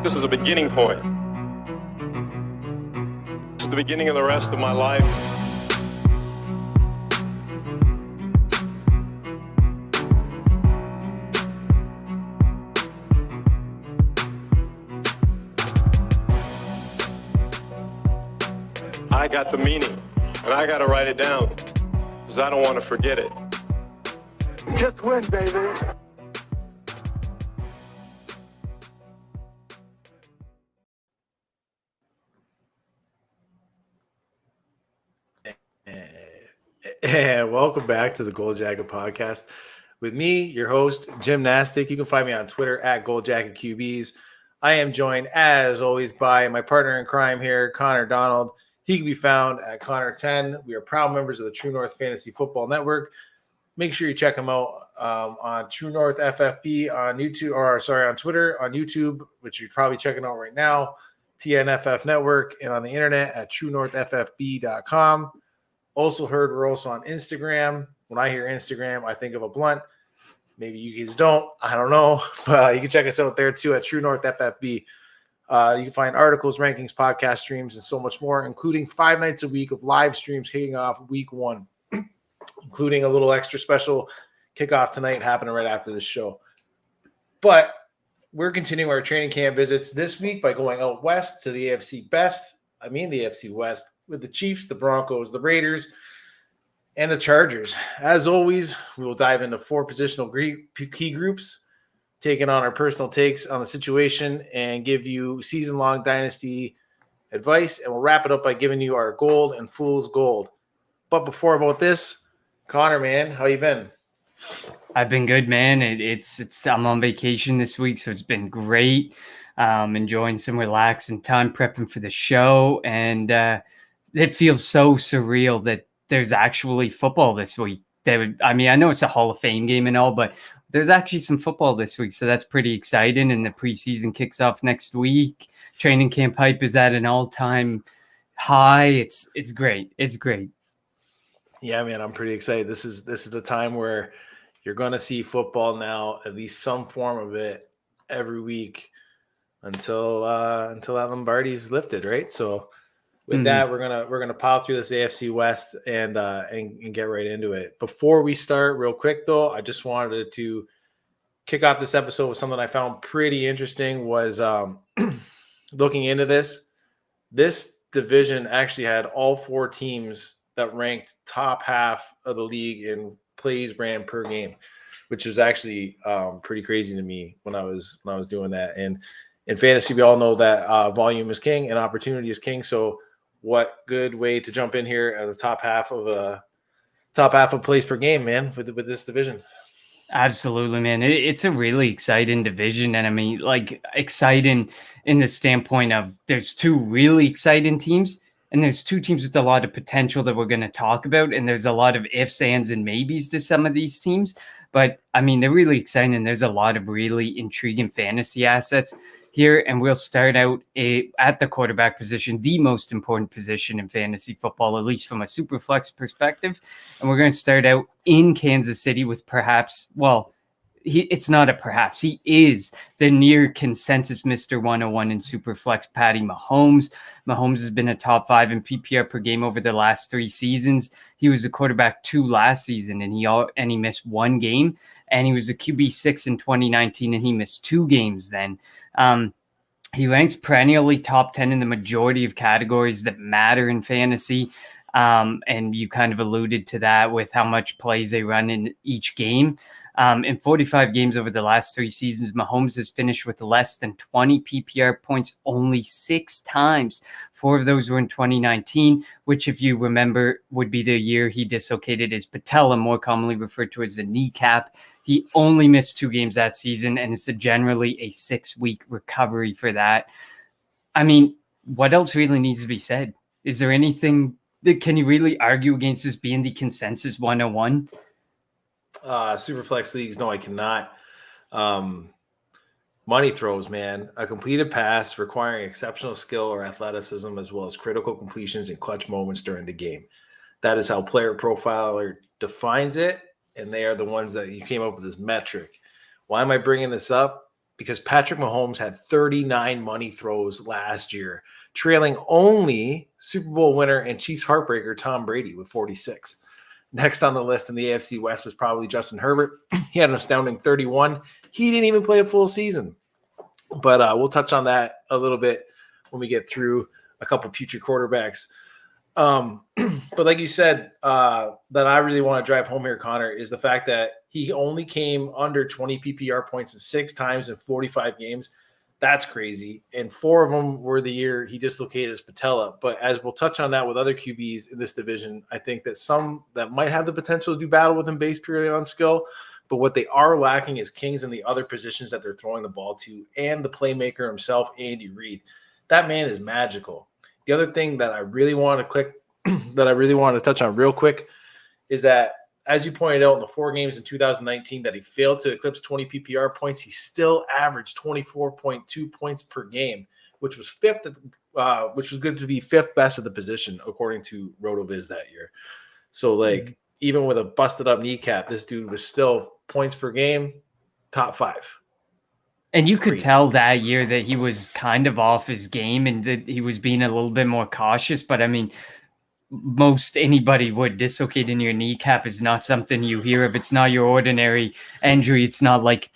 This is a beginning point. This is the beginning of the rest of my life. I got the meaning, and I got to write it down, because I don't want to forget it. Just win, baby. And welcome back to the Gold Jacket Podcast with me, your host, Gymnastic. You can find me on Twitter at Gold Jacket QBs. I am joined, as always, by my partner in crime here, Connor Donald. He can be found at Connor10. We are proud members of the True North Fantasy Football Network. Make sure you check him out on True North FFB on YouTube, on Twitter, on YouTube, which you're probably checking out right now, TNFF Network, and on the internet at truenorthffb.com. Also heard we're also on Instagram. When I hear Instagram, I think of a blunt. Maybe you guys don't. I don't know. But you can check us out there too at True North FFB. You can find articles, rankings, podcast streams, and so much more, including 5 nights a week of live streams kicking off week 1, including a little extra special kickoff tonight happening right after this show. But we're continuing our training camp visits this week by going out west to the AFC West, with the Chiefs, the Broncos, the Raiders, and the Chargers. As always, we will dive into 4 positional key groups, taking on our personal takes on the situation and give you season-long dynasty advice, and we'll wrap it up by giving you our gold and fool's gold. But before about this, Connor, man, how you been? I've been good, man. I'm on vacation this week, so it's been great. Enjoying some relaxing time, prepping for the show, and it feels so surreal that there's actually football this week. I know it's a Hall of Fame game and all, but there's actually some football this week, so that's pretty exciting. And the preseason kicks off next week. Training camp hype is at an all-time high. It's great. It's great. Yeah, man, I'm pretty excited. This is the time where you're going to see football now, at least some form of it, every week until that Lombardi's lifted, right? So with that, we're gonna pile through this AFC West and get right into it. Before we start, real quick though, I just wanted to kick off this episode with something I found pretty interesting. Was looking into this. This division actually had all 4 teams that ranked top half of the league in plays ran per game, which is actually pretty crazy to me when I was doing that. And in fantasy, we all know that volume is king and opportunity is king. So what good way to jump in here at the top half of plays per game, man, with this division. Absolutely, man. It's a really exciting division. And I mean, like, exciting in the standpoint of there's 2 really exciting teams, and there's 2 teams with a lot of potential that we're going to talk about. And there's a lot of ifs, ands, and maybes to some of these teams. But I mean, they're really exciting. And there's a lot of really intriguing fantasy assets here. And we'll start out at the quarterback position, the most important position in fantasy football, at least from a super flex perspective. And we're going to start out in Kansas City with he is the near consensus Mr. 101 in Superflex, Patty Mahomes. Mahomes has been a top 5 in PPR per game over the last 3 seasons. He was a quarterback 2 last season, and he missed 1 game. And he was a QB 6 in 2019, and he missed 2 games then. He ranks perennially top 10 in the majority of categories that matter in fantasy. And you kind of alluded to that with how much plays they run in each game. In 45 games over the last 3 seasons, Mahomes has finished with less than 20 PPR points only 6 times. 4 of those were in 2019, which, if you remember, would be the year he dislocated his patella, more commonly referred to as the kneecap. He only missed 2 games that season, and it's generally a 6-week recovery for that. I mean, what else really needs to be said? Is there anything that can you really argue against this being the consensus 101? Superflex leagues, no, I cannot. Money throws, man. A completed pass requiring exceptional skill or athleticism, as well as critical completions in clutch moments during the game. That is how Player Profiler defines it, and they are the ones that you came up with this metric. Why am I bringing this up? because Patrick Mahomes had 39 money throws last year, trailing only Super Bowl winner and Chiefs heartbreaker Tom Brady with 46. Next on the list in the AFC West was probably Justin Herbert. He had an astounding 31. He didn't even play a full season. But we'll touch on that a little bit when we get through a couple future quarterbacks. But like you said, that I really want to drive home here, Connor, is the fact that he only came under 20 PPR points 6 times in 45 games. That's crazy. And 4 of them were the year he dislocated his patella. But as we'll touch on that with other QBs in this division, I think that some that might have the potential to do battle with him based purely on skill. But what they are lacking is kings in the other positions that they're throwing the ball to, and the playmaker himself, Andy Reid. That man is magical. The other thing that I really want to touch on real quick is that, as you pointed out, in the 4 games in 2019 that he failed to eclipse 20 PPR points, he still averaged 24.2 points per game, which was which was good to be 5th best at the position according to RotoViz that year. So, even with a busted up kneecap, this dude was still points per game, top 5. And you could tell that year that he was kind of off his game and that he was being a little bit more cautious. But I mean, most anybody would. Dislocating your kneecap is not something you hear of. It's not your ordinary injury. It's not like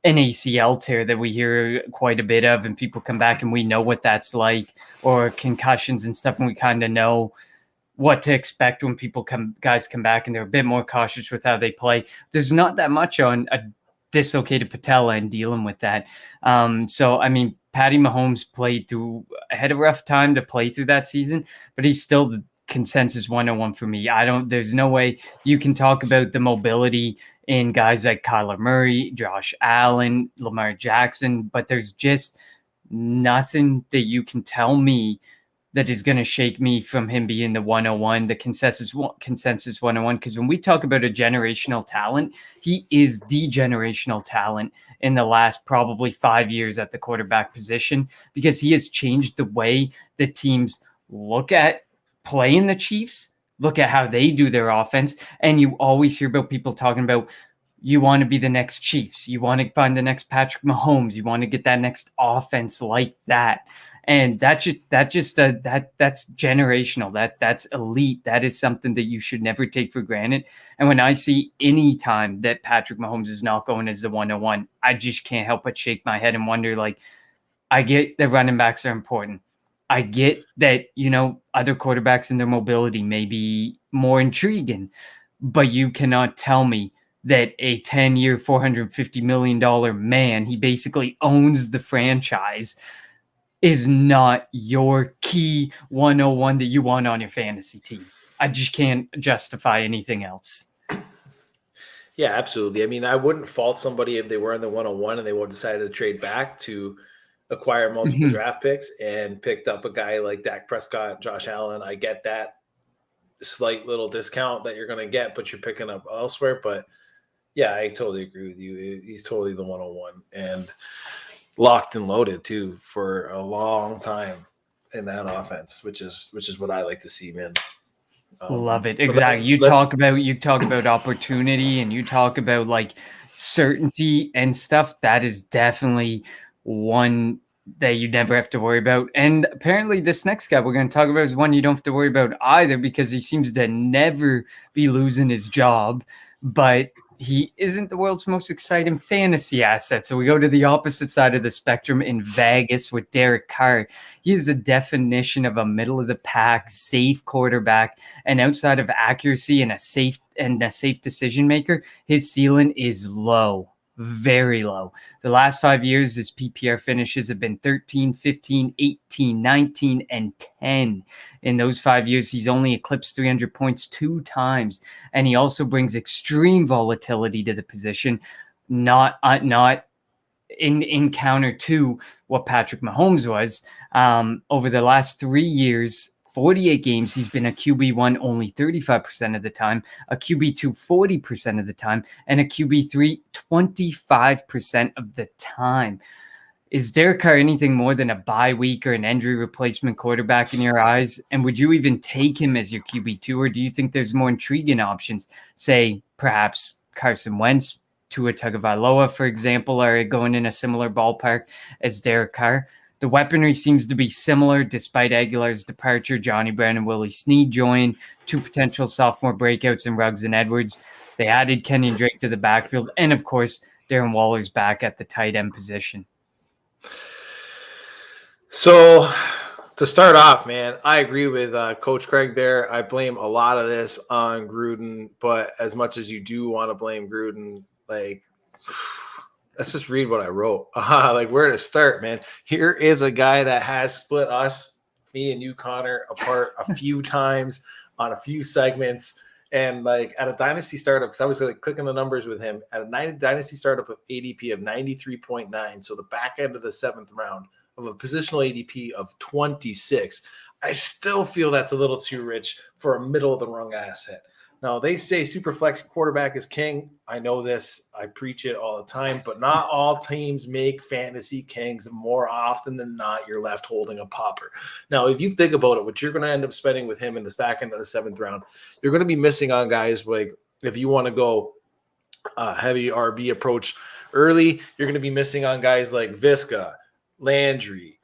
an ACL tear that we hear quite a bit of, and people come back and we know what that's like, or concussions and stuff, and we kind of know what to expect when guys come back and they're a bit more cautious with how they play. There's not that much on a dislocated patella and dealing with that. So, I mean, Patty Mahomes had a rough time to play through that season, but he's still the consensus 101 for me. There's no way you can talk about the mobility in guys like Kyler Murray, Josh Allen, Lamar Jackson, but there's just nothing that you can tell me that is going to shake me from him being the 101, the consensus 101. Because when we talk about a generational talent, he is the generational talent in the last probably 5 years at the quarterback position, because he has changed the way that teams look at playing the Chiefs, look at how they do their offense. And you always hear about people talking about, you want to be the next Chiefs. You want to find the next Patrick Mahomes. You want to get that next offense like that. And that's generational. That's elite. That is something that you should never take for granted. And when I see any time that Patrick Mahomes is not going as the 101, I just can't help but shake my head and wonder, I get that running backs are important. I get that, other quarterbacks and their mobility may be more intriguing, but you cannot tell me that a 10-year, $450 million man, he basically owns the franchise, is not your key 101 that you want on your fantasy team. I just can't justify anything else. Yeah, absolutely. I mean, I wouldn't fault somebody if they were in the 101 and they would decide to trade back to acquire multiple draft picks and picked up a guy like Dak Prescott, Josh Allen. I get that slight little discount that you're going to get, but you're picking up elsewhere. But yeah, I totally agree with you. He's totally the 101 and locked and loaded too for a long time in that offense, which is what I like to see, man. Love it. Exactly. You talk about opportunity, and you talk about certainty and stuff. That is definitely one that you never have to worry about. And apparently this next guy we're going to talk about is one you don't have to worry about either, because he seems to never be losing his job, but he isn't the world's most exciting fantasy asset. So we go to the opposite side of the spectrum in Vegas with Derek Carr. He is a definition of a middle of the pack, safe quarterback, and outside of accuracy and a safe decision maker, his ceiling is low. Very low. The last 5 years, his PPR finishes have been 13, 15, 18, 19, and 10. In those 5 years, he's only eclipsed 300 points 2 times. And he also brings extreme volatility to the position, not in counter to what Patrick Mahomes was. Over the last 3 years, 48 games, he's been a QB1 only 35% of the time, a QB2 40% of the time, and a QB3 25% of the time. Is Derek Carr anything more than a bye week or an injury replacement quarterback in your eyes? And would you even take him as your QB2, or do you think there's more intriguing options? Say, perhaps Carson Wentz, Tua Tagovailoa, for example, are going in a similar ballpark as Derek Carr. The weaponry seems to be similar despite Aguilar's departure. Johnny Brown and Willie Snead join, 2 potential sophomore breakouts in Ruggs and Edwards. They added Kenyon Drake to the backfield, and of course, Darren Waller's back at the tight end position. So to start off, man, I agree with Coach Craig there. I blame a lot of this on Gruden, but as much as you do want to blame Gruden, like, let's just read what I wrote. Like, where to start, man? Here is a guy that has split us, me and you, Connor, apart a few times on a few segments. And like at a dynasty startup, because I was like clicking the numbers with him, at a dynasty startup of ADP of 93.9, so the back end of the 7th round, of a positional ADP of 26, I still feel that's a little too rich for a middle of the rung asset. Now, they say Superflex quarterback is king. I know this. I preach it all the time, but not all teams make fantasy kings. More often than not, you're left holding a pauper. Now, if you think about it, what you're going to end up spending with him in this back end of the 7th round, you're going to be missing on guys like, if you want to go heavy RB approach early, you're going to be missing on guys like Visca, Landry,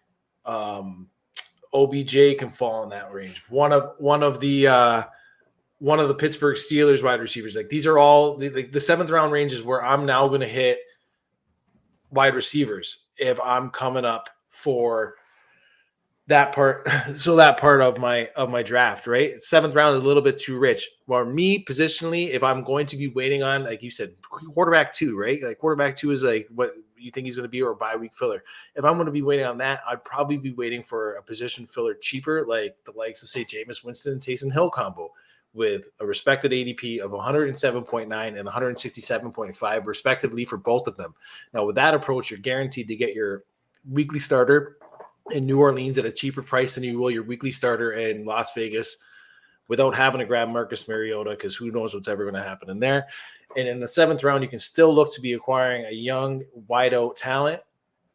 OBJ can fall in that range. One of the Pittsburgh Steelers wide receivers. Like, these are all the 7th round range is where I'm now going to hit wide receivers if I'm coming up for that part. So that part of my draft, right? 7th round is a little bit too rich. While me positionally, if I'm going to be waiting on, like you said, quarterback 2, right? Like quarterback 2 is like what you think he's going to be, or a bye week filler. If I'm going to be waiting on that, I'd probably be waiting for a position filler cheaper, like the likes of, say, Jameis Winston and Taysom Hill combo, with a respected ADP of 107.9 and 167.5, respectively, for both of them. Now, with that approach, you're guaranteed to get your weekly starter in New Orleans at a cheaper price than you will your weekly starter in Las Vegas, without having to grab Marcus Mariota, because who knows what's ever going to happen in there. And in the 7th round, you can still look to be acquiring a young, wide-out talent,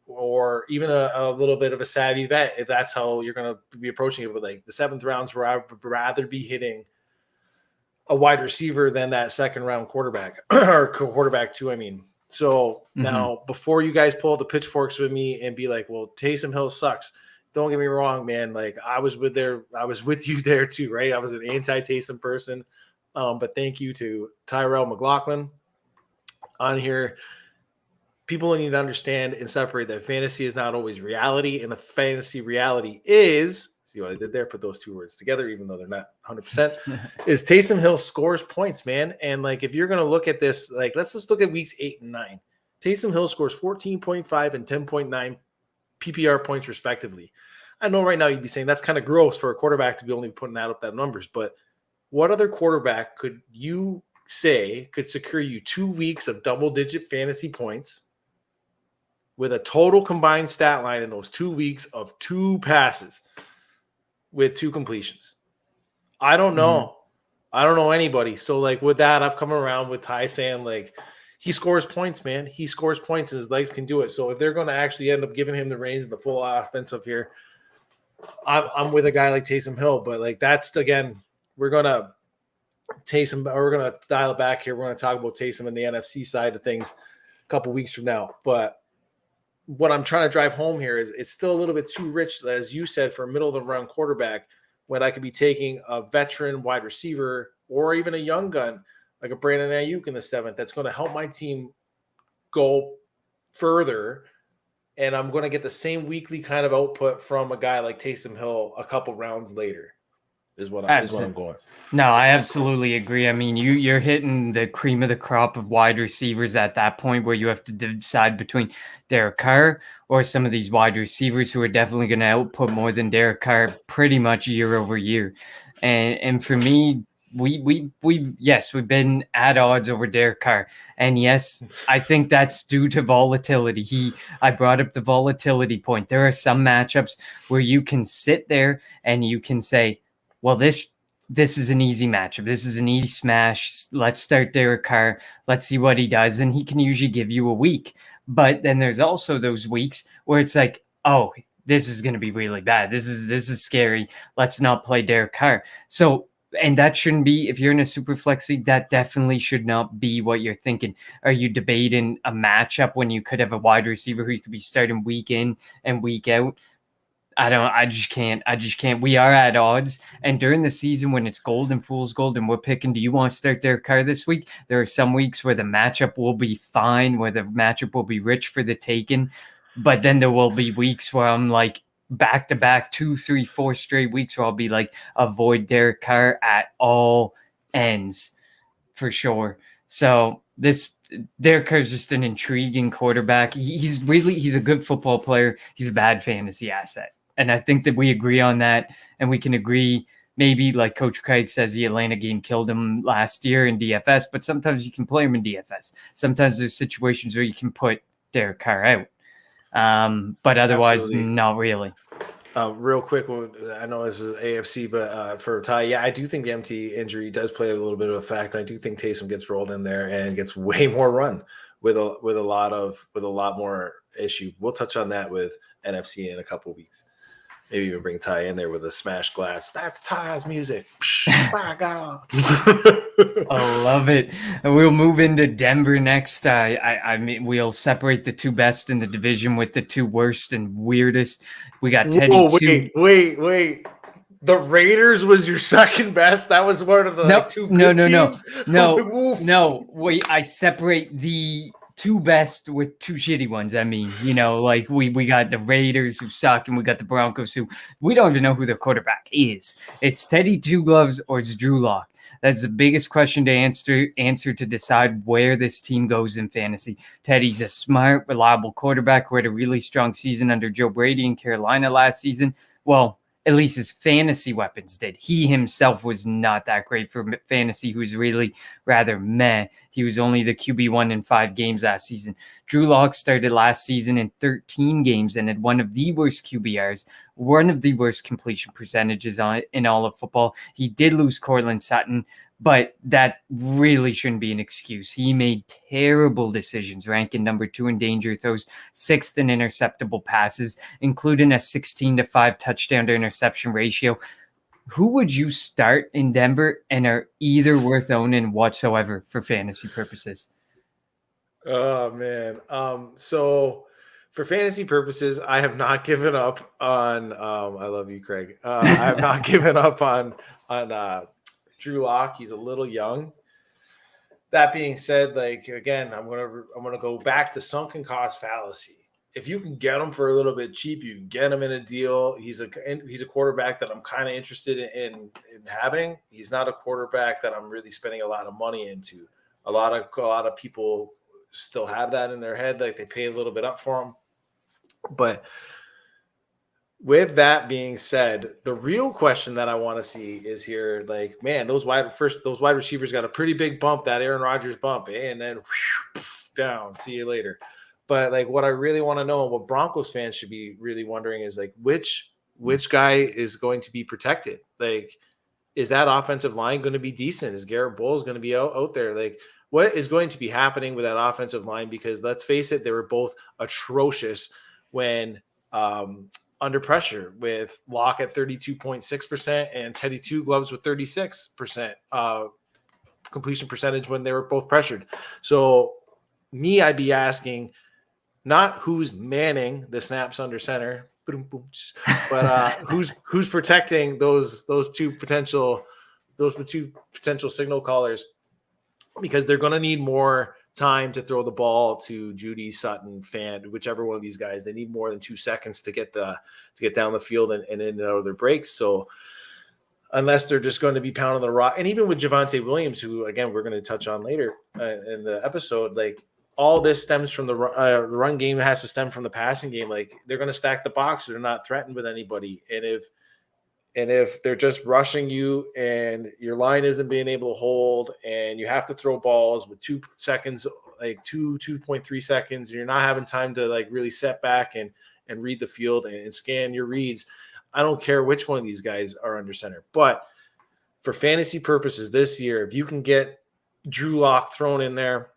or even a little bit of a savvy vet, if that's how you're going to be approaching it. But like the 7th rounds, where I would rather be hitting a wide receiver than that 2nd round quarterback, or quarterback 2, I mean. So now, before you guys pull the pitchforks with me and be like, well, Taysom Hill sucks, don't get me wrong, man. Like, I was with you there too, right? I was an anti-Taysom person. But thank you to Tyrell McLaughlin on here. People need to understand and separate that fantasy is not always reality, and the fantasy reality is, see what I did there? Put those 2 words together, even though they're not 100%, is Taysom Hill scores points, man. And like, if you're going to look at this, like, let's just look at weeks 8 and 9. Taysom Hill scores 14.5 and 10.9 PPR points, respectively. I know right now you'd be saying that's kind of gross for a quarterback to be only putting out that numbers, but what other quarterback could you say could secure you 2 weeks of double-digit fantasy points with a total combined stat line in those 2 weeks of 2 passes with 2 completions? I don't know. I don't know anybody. So, like, with that, I've come around with Ty saying, like, he scores points, man. He scores points, and his legs can do it. So if they're going to actually end up giving him the reins and the full offensive here, I'm with a guy like Taysom Hill. But, like, that's, again, we're going to dial it back here. We're going to talk about Taysom and the NFC side of things a couple weeks from now. But what I'm trying to drive home here is it's still a little bit too rich, as you said, for a middle-of-the-round quarterback, when I could be taking a veteran wide receiver or even a young gun like a Brandon Ayuk in the 7th that's going to help my team go further, and I'm going to get the same weekly kind of output from a guy like Taysom Hill a couple rounds later. Is what I'm going. No, I absolutely agree. I mean, you're hitting the cream of the crop of wide receivers at that point, where you have to decide between Derek Carr or some of these wide receivers who are definitely going to output more than Derek Carr pretty much year over year. And for me, we've been at odds over Derek Carr. And yes, I think that's due to volatility. I brought up the volatility point. There are some matchups where you can sit there and you can say, well, this is an easy matchup. This is an easy smash. Let's start Derek Carr. Let's see what he does. And he can usually give you a week. But then there's also those weeks where it's like, oh, this is going to be really bad. This is scary. Let's not play Derek Carr. So And that shouldn't be, if you're in a super flex league, that definitely should not be what you're thinking. Are you debating a matchup when you could have a wide receiver who you could be starting week in and week out? I just can't. We are at odds. And during the season when it's gold and fool's gold and we're picking, do you want to start Derek Carr this week? There are some weeks where the matchup will be fine, where the matchup will be rich for the taking. But then there will be weeks where I'm like back to back 2, 3, 4 straight weeks where I'll be like, avoid Derek Carr at all ends for sure. So this Derek Carr is just an intriguing quarterback. He's a good football player. He's a bad fantasy asset. And I think that we agree on that. And we can agree, maybe like Coach Craig says, the Atlanta game killed him last year in DFS, but sometimes you can play him in DFS. Sometimes there's situations where you can put Derek Carr out. But otherwise, Absolutely. not really. Real quick, I know this is AFC, but for Ty, yeah, I do think the MT injury does play a little bit of a fact. I do think Taysom gets rolled in there and gets way more run with a lot more issue. We'll touch on that with NFC in a couple weeks. Maybe even bring Ty in there with a smashed glass. That's Ty's music. My God. I love it. And we'll move into Denver next. I mean, we'll separate the two best in the division with the two worst and weirdest. We got Teddy. Whoa, wait. The Raiders was your second best. That was one of the two good teams. No. Wait, I separate the two best with two shitty ones. I mean, like we got the Raiders who suck, and we got the Broncos who we don't even know who their quarterback is. It's Teddy Two Gloves or it's Drew Lock. That's the biggest question to answer to decide where this team goes in fantasy. Teddy's a smart, reliable quarterback who had a really strong season under Joe Brady in Carolina last season. Well, at least his fantasy weapons did. He himself was not that great for fantasy. He was really rather meh. He was only the QB1 in 5 games last season. Drew Lock started last season in 13 games and had one of the worst QBRs, one of the worst completion percentages in all of football. He did lose Cortland Sutton, but that really shouldn't be an excuse. He made terrible decisions, ranking number 2 in danger throws, 6th in interceptable passes, including a 16-5 touchdown to interception ratio. Who would you start in Denver, and are either worth owning whatsoever for fantasy purposes? Oh, man. So for fantasy purposes, I have not given up on I love you, Craig. I have not given up on Drew Lock. He's a little young. That being said, like, again, I'm gonna go back to sunken cost fallacy. If you can get him for a little bit cheap, you can get him in a deal. He's a quarterback that I'm kind of interested in having. He's not a quarterback that I'm really spending a lot of money into. A lot of people still have that in their head, like they pay a little bit up for him. But with that being said, the real question that I want to see is here, like, man, those wide receivers got a pretty big bump, that Aaron Rodgers bump, and then whew, down. See you later. But like, what I really want to know, and what Broncos fans should be really wondering, is like, which guy is going to be protected? Like, is that offensive line going to be decent? Is Garrett Bowles going to be out there? Like, what is going to be happening with that offensive line? Because let's face it, they were both atrocious when under pressure, with Locke at 32.6% and Teddy Two Gloves with 36% completion percentage when they were both pressured. So I'd be asking not who's manning the snaps under center, but who's protecting those two potential signal callers, because they're going to need more time to throw the ball to Judy, Sutton, Fant, whichever one of these guys. They need more than 2 seconds to get down the field and in and out of their breaks. So unless they're just going to be pounding the rock, and even with Javonte Williams, who again we're going to touch on later in the episode, like, all this stems from the run game. Has to stem from the passing game. Like, they're going to stack the box. So they're not threatened with anybody. And if they're just rushing you and your line isn't being able to hold, and you have to throw balls with 2 seconds, like 2.3 seconds, and you're not having time to like really set back and read the field and scan your reads, I don't care which one of these guys are under center. But for fantasy purposes this year, if you can get Drew Lock thrown in there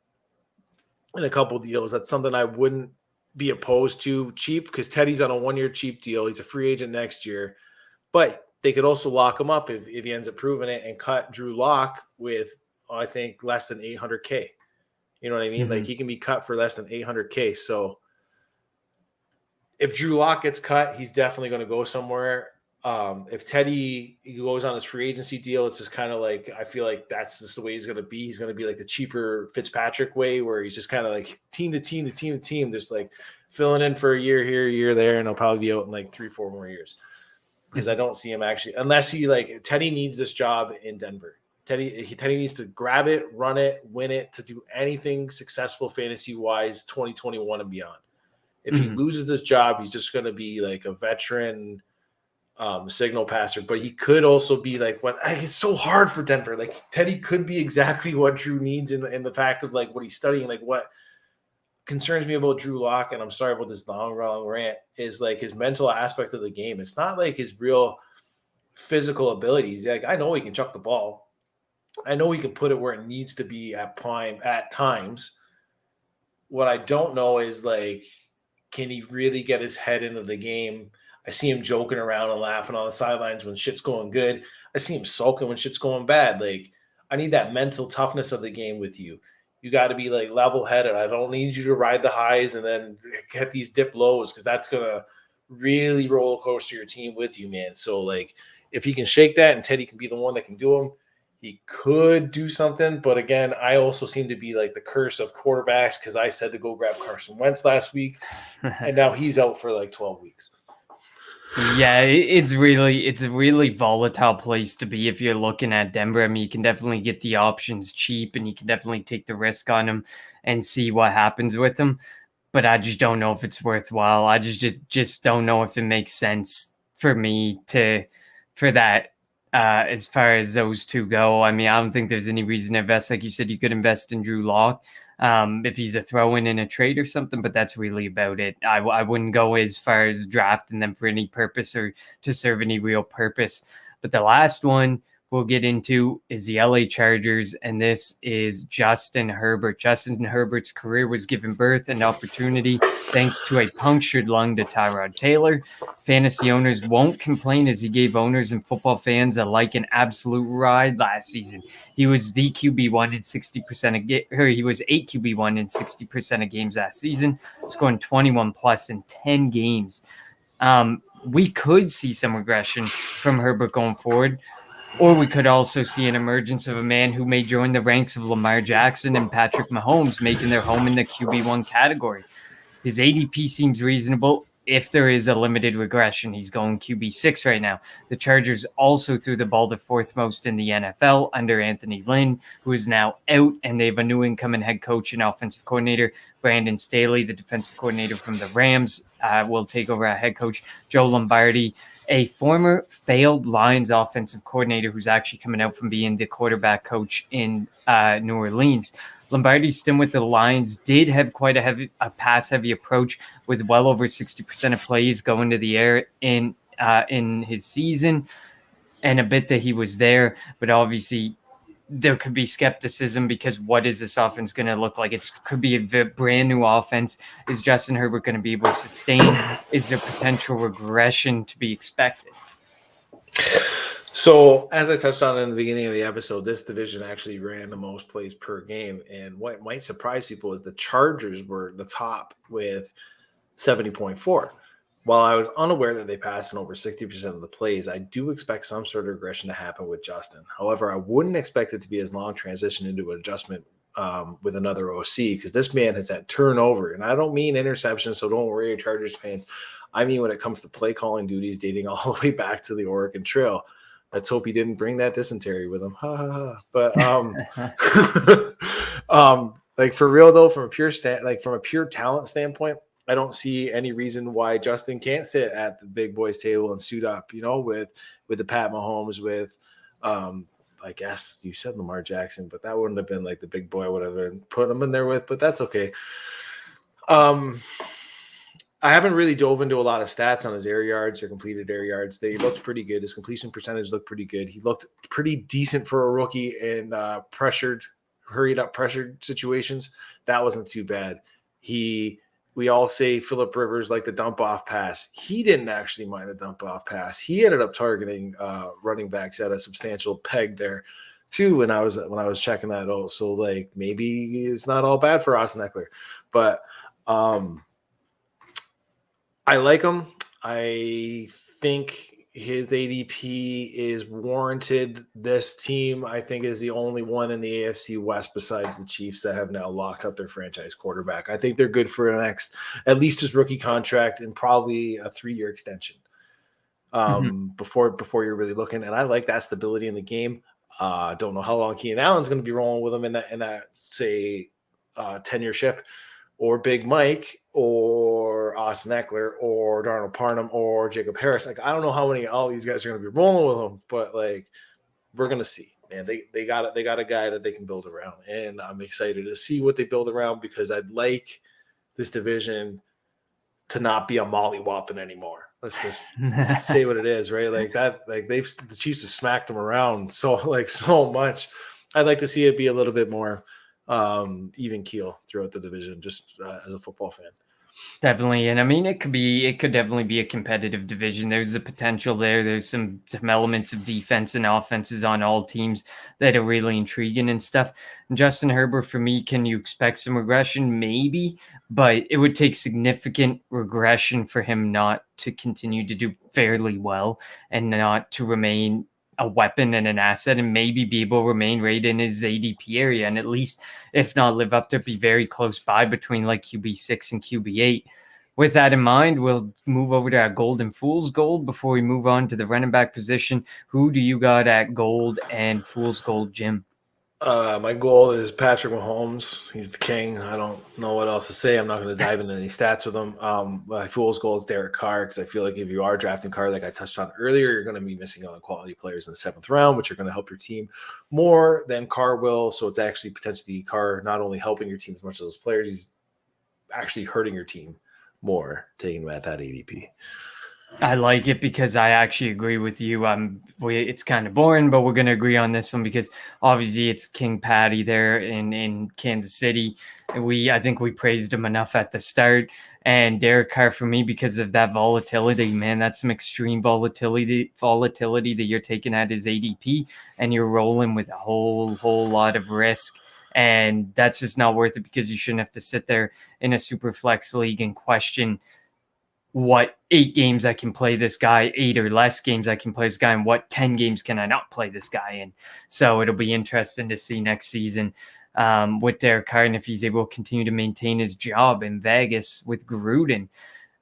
in a couple deals, that's something I wouldn't be opposed to cheap, because Teddy's on a 1-year cheap deal. He's a free agent next year. But they could also lock him up if he ends up proving it and cut Drew Lock with, I think, less than $800K. You know what I mean? Mm-hmm. Like he can be cut for less than $800K. So if Drew Lock gets cut, he's definitely going to go somewhere. If Teddy goes on his free agency deal, it's just kind of like, I feel like that's just the way he's going to be. He's going to be like the cheaper Fitzpatrick way, where he's just kind of like team to team to team to team, just like filling in for a year here, a year there, and he'll probably be out in like 3-4 more years. Because I don't see him actually, unless he like Teddy needs this job in Denver. Teddy needs to grab it, run it, win it, to do anything successful fantasy wise 2021 and beyond. If he loses this job, he's just going to be like a veteran signal passer. But he could also be like, what? It's so hard for Denver. Like Teddy could be exactly what Drew needs in the fact of like what he's studying. Like what concerns me about Drew Lock, and I'm sorry about this long rant, is like his mental aspect of the game. It's not like his real physical abilities. Like I know he can chuck the ball. I know he can put it where it needs to be at prime at times. What I don't know is like, can he really get his head into the game? I see him joking around and laughing on the sidelines when shit's going good. I see him sulking when shit's going bad. Like, I need that mental toughness of the game with you. You got to be like level-headed. I don't need you to ride the highs and then get these dip lows, because that's going to really roller coaster your team with you, man. So, like, if he can shake that and Teddy can be the one that can do him, he could do something. But again, I also seem to be like the curse of quarterbacks, because I said to go grab Carson Wentz last week, and now he's out for like 12 weeks. Yeah, it's a really volatile place to be if you're looking at Denver. I mean, you can definitely get the options cheap, and you can definitely take the risk on them and see what happens with them. But I just don't know if it's worthwhile. I just don't know if it makes sense for me for that. As far as those two go, I mean, I don't think there's any reason to invest. Like you said, you could invest in Drew Lock if he's a throw-in in a trade or something, but that's really about it. I wouldn't go as far as drafting them for any purpose or to serve any real purpose. But the last one we'll get into is the LA Chargers, and this is Justin Herbert. Justin Herbert's career was given birth and opportunity thanks to a punctured lung to Tyrod Taylor. Fantasy owners won't complain, as he gave owners and football fans alike an absolute ride last season. He was the QB1 in 60% of he was 8 QB1 in 60% of games last season, scoring 21 plus in 10 games. We could see some regression from Herbert going forward. Or we could also see an emergence of a man who may join the ranks of Lamar Jackson and Patrick Mahomes, making their home in the QB1 category. His ADP seems reasonable if there is a limited regression. He's going QB6 right now. The Chargers also threw the ball the fourth most in the NFL under Anthony Lynn, who is now out, and they have a new incoming head coach and offensive coordinator, Brandon Staley. The defensive coordinator from the Rams will take over as head coach. Joe Lombardi, a former failed Lions offensive coordinator who's actually coming out from being the quarterback coach in New Orleans. Lombardi's stint with the Lions did have quite a pass-heavy approach, with well over 60% of plays going to the air in his season, and a bit that he was there. But obviously, there could be skepticism, because what is this offense going to look like? It could be a brand new offense. Is Justin Herbert going to be able to sustain? Is there potential regression to be expected? So, as I touched on in the beginning of the episode, this division actually ran the most plays per game. And what might surprise people is the Chargers were the top with 70.4. While I was unaware that they passed in over 60% of the plays, I do expect some sort of regression to happen with Justin. However, I wouldn't expect it to be as long transition into an adjustment with another OC, because this man has had turnover. And I don't mean interceptions, so don't worry, Chargers fans. I mean when it comes to play calling duties dating all the way back to the Oregon Trail. Let's hope he didn't bring that dysentery with him. Ha ha ha. But like for real though, from a pure talent standpoint, I don't see any reason why Justin can't sit at the big boys table and suit up, with the Pat Mahomes, with I guess you said Lamar Jackson, but that wouldn't have been like the big boy I would have put him in there with, but that's okay. I haven't really dove into a lot of stats on his air yards or completed air yards. They looked pretty good. His completion percentage looked pretty good. He looked pretty decent for a rookie in hurried up pressured situations. That wasn't too bad. He we all say Phillip Rivers like the dump off pass. He didn't actually mind the dump off pass. He ended up targeting running backs at a substantial peg there too. When I was checking that out, so like maybe it's not all bad for Austin Eckler, but I like him. I think his ADP is warranted. This team, I think, is the only one in the AFC West besides the Chiefs that have now locked up their franchise quarterback. I think they're good for the next, at least his rookie contract and probably a 3-year extension before you're really looking. And I like that stability in the game. Don't know how long Keenan Allen's going to be rolling with him in that say 10-year ship, or Big Mike, or Austin Eckler, or Darnell Parham, or Jacob Harris. Like, I don't know how many all these guys are going to be rolling with them, but like, we're going to see. Man, they got a guy that they can build around, and I'm excited to see what they build around, because I'd like this division to not be a mollywhopping anymore. Let's just say what it is, right? Like that, like the Chiefs have smacked them around so much. I'd like to see it be a little bit more even keel throughout the division, just as a football fan. Definitely. And I mean, it could definitely be a competitive division. There's the potential there. There's some elements of defense and offenses on all teams that are really intriguing and stuff. And Justin Herbert, for me, can you expect some regression? Maybe, but it would take significant regression for him not to continue to do fairly well and not to remain a weapon and an asset, and maybe be able to remain right in his ADP area, and at least, if not live up to, be very close by between like QB6 and QB8. With that in mind, we'll move over to our Golden Fool's Gold before we move on to the running back position. Who do you got at Gold and Fool's Gold, Jim? My goal is Patrick Mahomes. He's the king. I don't know what else to say. I'm not going to dive into any stats with him. My fool's goal is Derek Carr, because I feel like if you are drafting Carr, like I touched on earlier, you're going to be missing out on quality players in the 7th round, which are going to help your team more than Carr will. So it's actually potentially Carr not only helping your team as much as those players, he's actually hurting your team more, taking him at that ADP. I like it because I actually agree with you. It's kind of boring, but we're going to agree on this one because obviously it's King Patty there in Kansas City. I think we praised him enough at the start. And Derek Carr, for me, because of that volatility, man, that's some extreme volatility that you're taking at his ADP, and you're rolling with a whole lot of risk. And that's just not worth it, because you shouldn't have to sit there in a super flex league and question what 8 games I can play this guy, 8 or less games I can play this guy, and what 10 games can I not play this guy in. So it'll be interesting to see next season with Derek Carr, and if he's able to continue to maintain his job in Vegas with Gruden.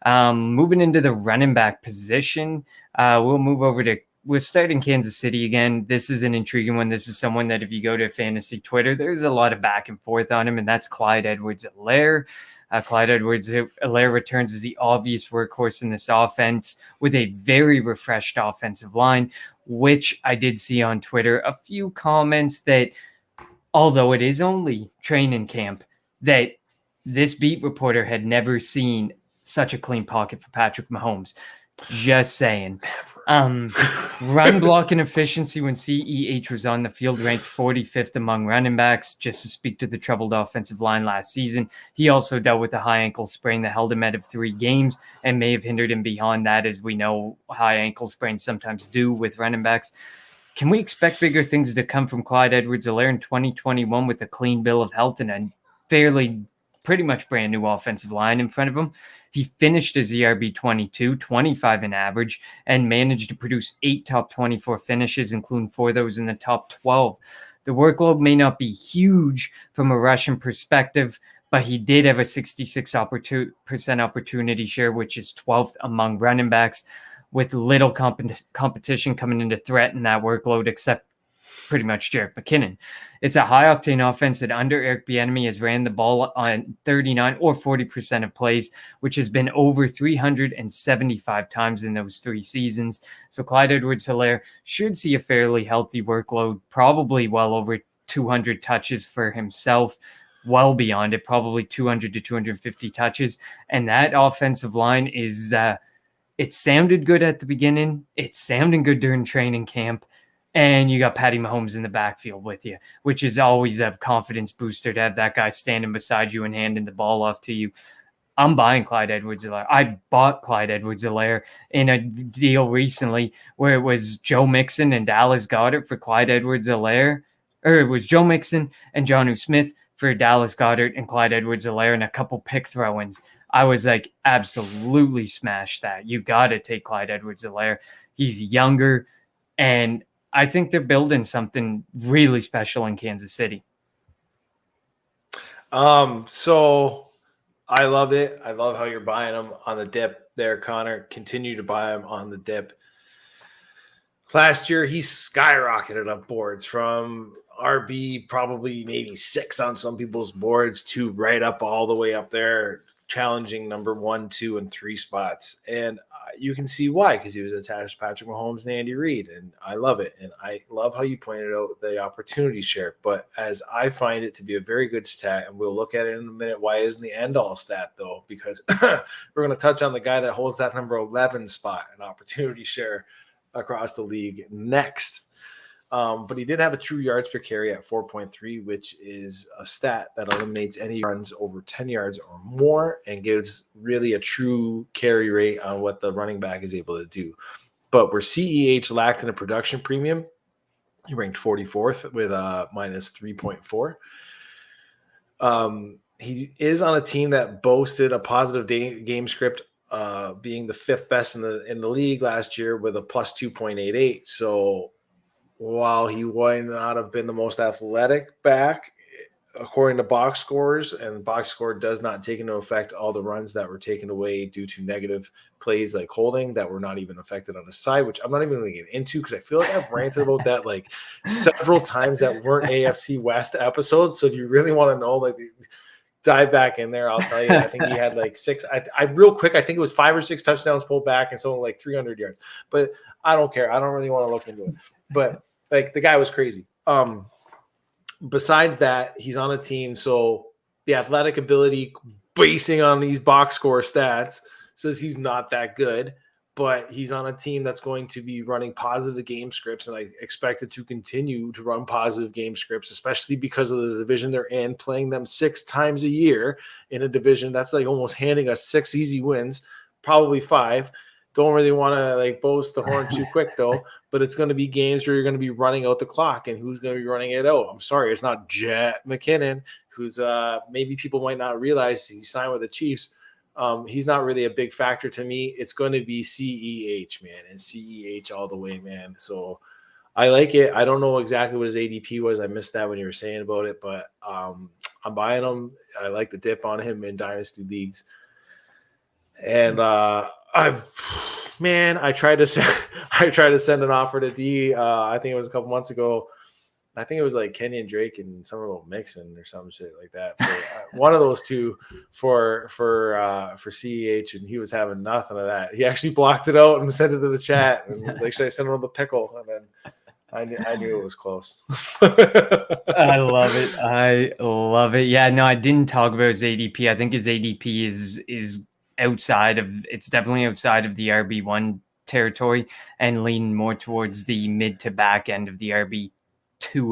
Moving into the running back position, we'll start in Kansas City again. This is an intriguing one. This is someone that if you go to fantasy Twitter, there's a lot of back and forth on him, and that's Clyde Edwards-Helaire. Clyde Edwards-Helaire returns as the obvious workhorse in this offense with a very refreshed offensive line, which I did see on Twitter a few comments that, although it is only training camp, that this beat reporter had never seen such a clean pocket for Patrick Mahomes. Just saying. Run blocking efficiency when CEH was on the field ranked 45th among running backs, just to speak to the troubled offensive line last season. He also dealt with a high ankle sprain that held him out of 3 games and may have hindered him beyond that, as we know high ankle sprains sometimes do with running backs. Can we expect bigger things to come from Clyde Edwards-Helaire in 2021 with a clean bill of health and a pretty much brand new offensive line in front of him? He finished as ERB 22, 25 in average, and managed to produce 8 top 24 finishes, including 4 of those in the top 12. The workload may not be huge from a rushing perspective, but he did have a 66% opportunity share, which is 12th among running backs, with little competition coming into threaten that workload, except pretty much Jerick McKinnon. It's a high-octane offense that under Eric Bieniemy has ran the ball on 39 or 40% of plays, which has been over 375 times in those 3 seasons. So Clyde Edwards-Helaire should see a fairly healthy workload, probably well over 200 touches for himself, well beyond it, probably 200 to 250 touches. And that offensive line is, it sounded good at the beginning. It's sounding good during training camp. And you got Patty Mahomes in the backfield with you, which is always a confidence booster to have that guy standing beside you and handing the ball off to you. I'm buying Clyde Edwards-Helaire. I bought Clyde Edwards-Helaire in a deal recently where it was Joe Mixon and Dallas Goedert for Clyde Edwards-Helaire, or it was Joe Mixon and Jonnu Smith for Dallas Goedert and Clyde Edwards-Helaire and a couple pick throw-ins. I was like, absolutely smash that. You got to take Clyde Edwards-Helaire. He's younger, and I think they're building something really special in Kansas City. So I love it. I love how you're buying them on the dip there, Connor. Continue to buy them on the dip. Last year, he skyrocketed up boards from RB, probably maybe 6 on some people's boards, to right up all the way up there, challenging number 1, 2, and 3 spots. And you can see why, because he was attached to Patrick Mahomes and Andy Reid. And I love it. And I love how you pointed out the opportunity share. But as I find it to be a very good stat, and we'll look at it in a minute, why isn't the end-all stat, though? Because we're going to touch on the guy that holds that number 11 spot, an opportunity share across the league next. But he did have a true yards per carry at 4.3, which is a stat that eliminates any runs over 10 yards or more and gives really a true carry rate on what the running back is able to do. But where CEH lacked in a production premium, he ranked 44th with minus 3.4. He is on a team that boasted a positive game script, being the 5th best in the league last year with a plus 2.88. So while he might not have been the most athletic back, according to box scores, and box score does not take into effect all the runs that were taken away due to negative plays like holding that were not even affected on the side, which I'm not even going to get into because I feel like I've ranted about that like several times that weren't AFC West episodes. So if you really want to know, like, dive back in there, I'll tell you. I think he had like 6. I real quick, I think it was 5 or 6 touchdowns pulled back and something like 300 yards. But I don't care. I don't really want to look into it. But like, the guy was crazy. Besides that, he's on a team, so the athletic ability basing on these box score stats says he's not that good, but he's on a team that's going to be running positive game scripts, and I expect it to continue to run positive game scripts, especially because of the division they're in, playing them 6 times a year in a division that's like almost handing us 6 easy wins, probably 5. Don't really want to like boast the horn too quick though, but it's going to be games where you're going to be running out the clock, and who's going to be running it out? I'm sorry, it's not Jet McKinnon, who's maybe people might not realize he signed with the Chiefs. He's not really a big factor to me. It's going to be CEH, man, and CEH all the way, man. So I like it. I don't know exactly what his ADP was. I missed that when you were saying about it, but I'm buying him. I like the dip on him in dynasty leagues. And I tried to send an offer to D. I think it was a couple months ago. I think it was like Kenyon Drake and some little Mixon or some shit like that. For, one of those two for CEH, and he was having nothing of that. He actually blocked it out and sent it to the chat and was like, "Should I send him the pickle?" And then I knew it was close. I love it. I love it. Yeah, no, I didn't talk about his ADP. I think his ADP is definitely outside of the RB1 territory and leaning more towards the mid to back end of the RB2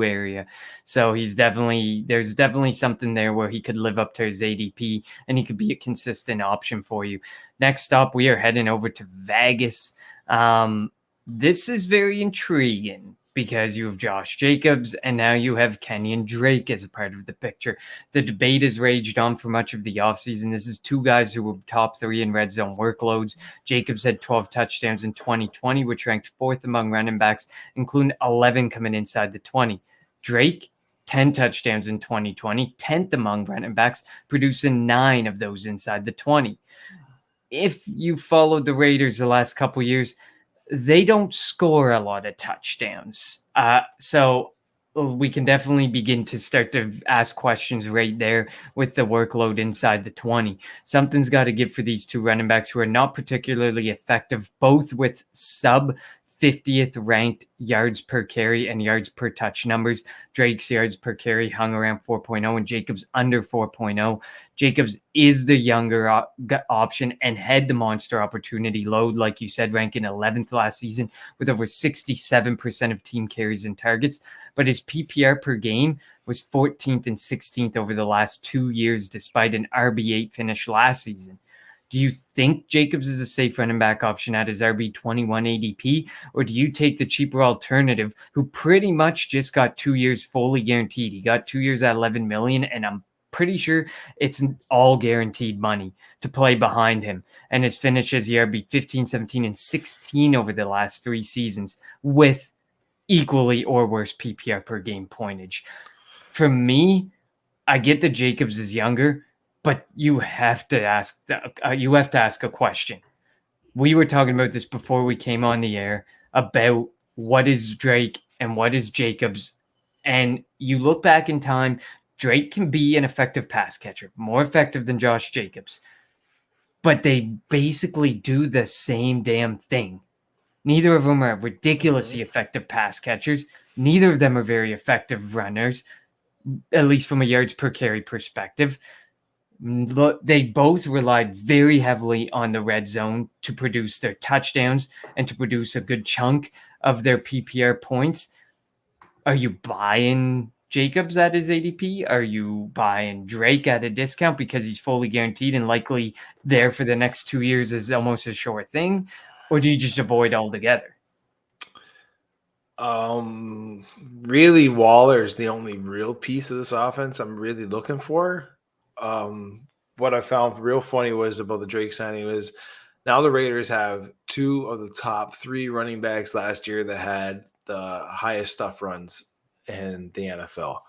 area. So there's definitely something there where he could live up to his ADP and he could be a consistent option for you. Next up, we are heading over to Vegas. This is very intriguing because you have Josh Jacobs and now you have Kenyon Drake as a part of the picture. The debate has raged on for much of the offseason. This is 2 guys who were top 3 in red zone workloads. Jacobs had 12 touchdowns in 2020, which ranked 4th among running backs, including 11 coming inside the 20. Drake, 10 touchdowns in 2020, 10th among running backs, producing 9 of those inside the 20. If you followed the Raiders the last couple years, they don't score a lot of touchdowns. So we can definitely begin to start to ask questions right there with the workload inside the 20. Something's got to give for these 2 running backs who are not particularly effective, both with sub 50th ranked yards per carry and yards per touch numbers. Drake's yards per carry hung around 4.0 and Jacobs under 4.0. Jacobs is the younger option and had the monster opportunity load, like you said, ranking 11th last season with over 67% of team carries and targets. But his PPR per game was 14th and 16th over the last 2 years, despite an RB8 finish last season. Do you think Jacobs is a safe running back option at his RB21 ADP, or do you take the cheaper alternative who pretty much just got 2 years fully guaranteed? He got 2 years at $11 million, and I'm pretty sure it's all guaranteed money to play behind him. And his finishes here be 15, 17, and 16 over the last 3 seasons with equally or worse PPR per game pointage. For me, I get that Jacobs is younger, but you have to ask a question. We were talking about this before we came on the air about what is Drake and what is Jacobs. And you look back in time, Drake can be an effective pass catcher, more effective than Josh Jacobs. But they basically do the same damn thing. Neither of them are ridiculously effective pass catchers. Neither of them are very effective runners, at least from a yards per carry perspective. They both relied very heavily on the red zone to produce their touchdowns and to produce a good chunk of their PPR points. Are you buying Jacobs at his ADP? Are you buying Drake at a discount because he's fully guaranteed and likely there for the next 2 years is almost a sure thing? Or do you just avoid altogether? Really, Waller's the only real piece of this offense I'm really looking for. What I found real funny was about the Drake signing was now the Raiders have 2 of the top 3 running backs last year that had the highest stuff runs in the NFL.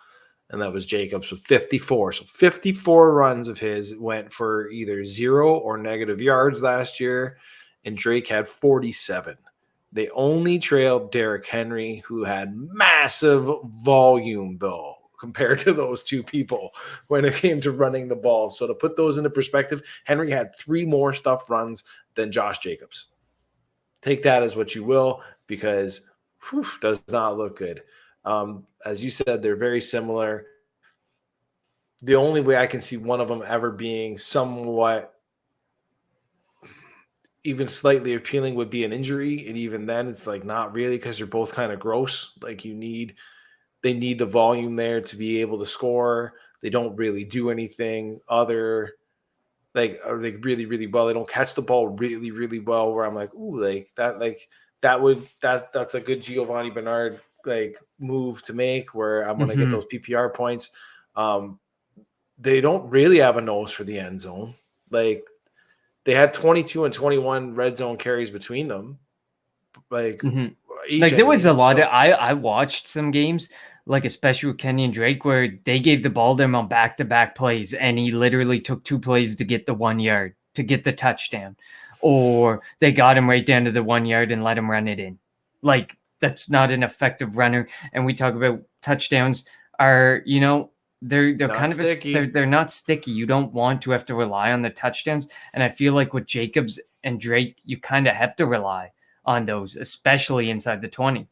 And that was Jacobs with 54. So 54 runs of his went for either 0 or negative yards last year. And Drake had 47. They only trailed Derrick Henry, who had massive volume, though, compared to those 2 people when it came to running the ball. So to put those into perspective, Henry had 3 more stuff runs than Josh Jacobs. Take that as what you will, because does not look good. As you said, they're very similar. The only way I can see one of them ever being somewhat even slightly appealing would be an injury. And even then it's like not really, because they're both kind of gross. Like they need the volume there to be able to score. They don't really do anything other, like, are they really, really well? They don't catch the ball really, really well where I'm like, ooh, that's a good Giovanni Bernard like move to make where I'm going to get those PPR points. They don't really have a nose for the end zone. Like, they had 22 and 21 red zone carries between them. Like, there was a lot of I watched some games, like especially with Kenny and Drake, where they gave the ball to him on back-to-back plays, and he literally took 2 plays to get the 1 yard, to get the touchdown. Or they got him right down to the 1 yard and let him run it in. Like, that's not an effective runner. And we talk about touchdowns are, they're kind of they're not sticky. You don't want to have to rely on the touchdowns. And I feel like with Jacobs and Drake, you kind of have to rely on those, especially inside the 20.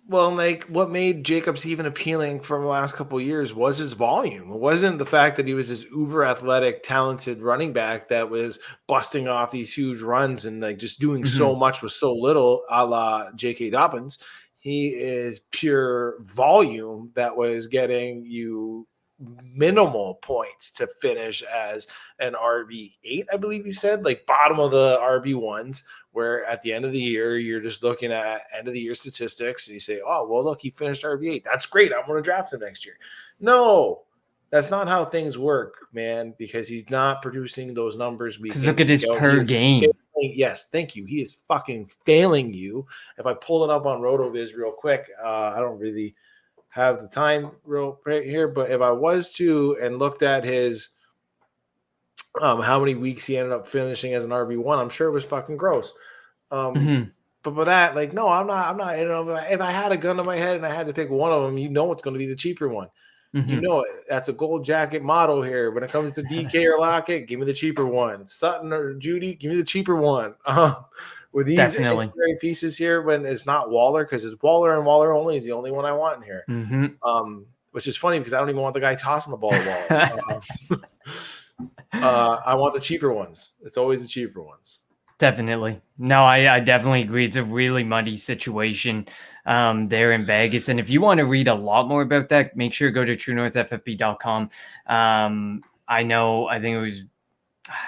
Well, like, what made Jacobs even appealing for the last couple of years was his volume. It wasn't the fact that he was this uber athletic, talented running back that was busting off these huge runs and like just doing so much with so little, a la J.K. Dobbins. He is pure volume that was getting you minimal points to finish as an RB8, I believe you said, like bottom of the RB1s, where at the end of the year, you're just looking at end of the year statistics and you say, oh, well, look, he finished RB8. That's great. I'm going to draft him next year. No, that's not how things work, man, because he's not producing those numbers. Because look at his per game. Yes, thank you. He is fucking failing you. If I pull it up on RotoViz real quick, I don't really have the time real right here, but if I was to and looked at his how many weeks he ended up finishing as an RB1, I'm sure it was fucking gross. But for that, like, no, I'm not. If I had a gun to my head and I had to pick one of them, it's going to be the cheaper one. You know it. That's a gold jacket motto here. When it comes to DK or Lockett, give me the cheaper one. Sutton or Judy, give me the cheaper one. With these ancillary pieces here, when it's not Waller, because it's Waller and Waller only is the only one I want in here. Which is funny because I don't even want the guy tossing the ball at Waller. I want the cheaper ones. It's always the cheaper ones. Definitely. No, I definitely agree. It's a really muddy situation there in Vegas. And if you want to read a lot more about that, make sure to go to truenorthffp.com. I think it was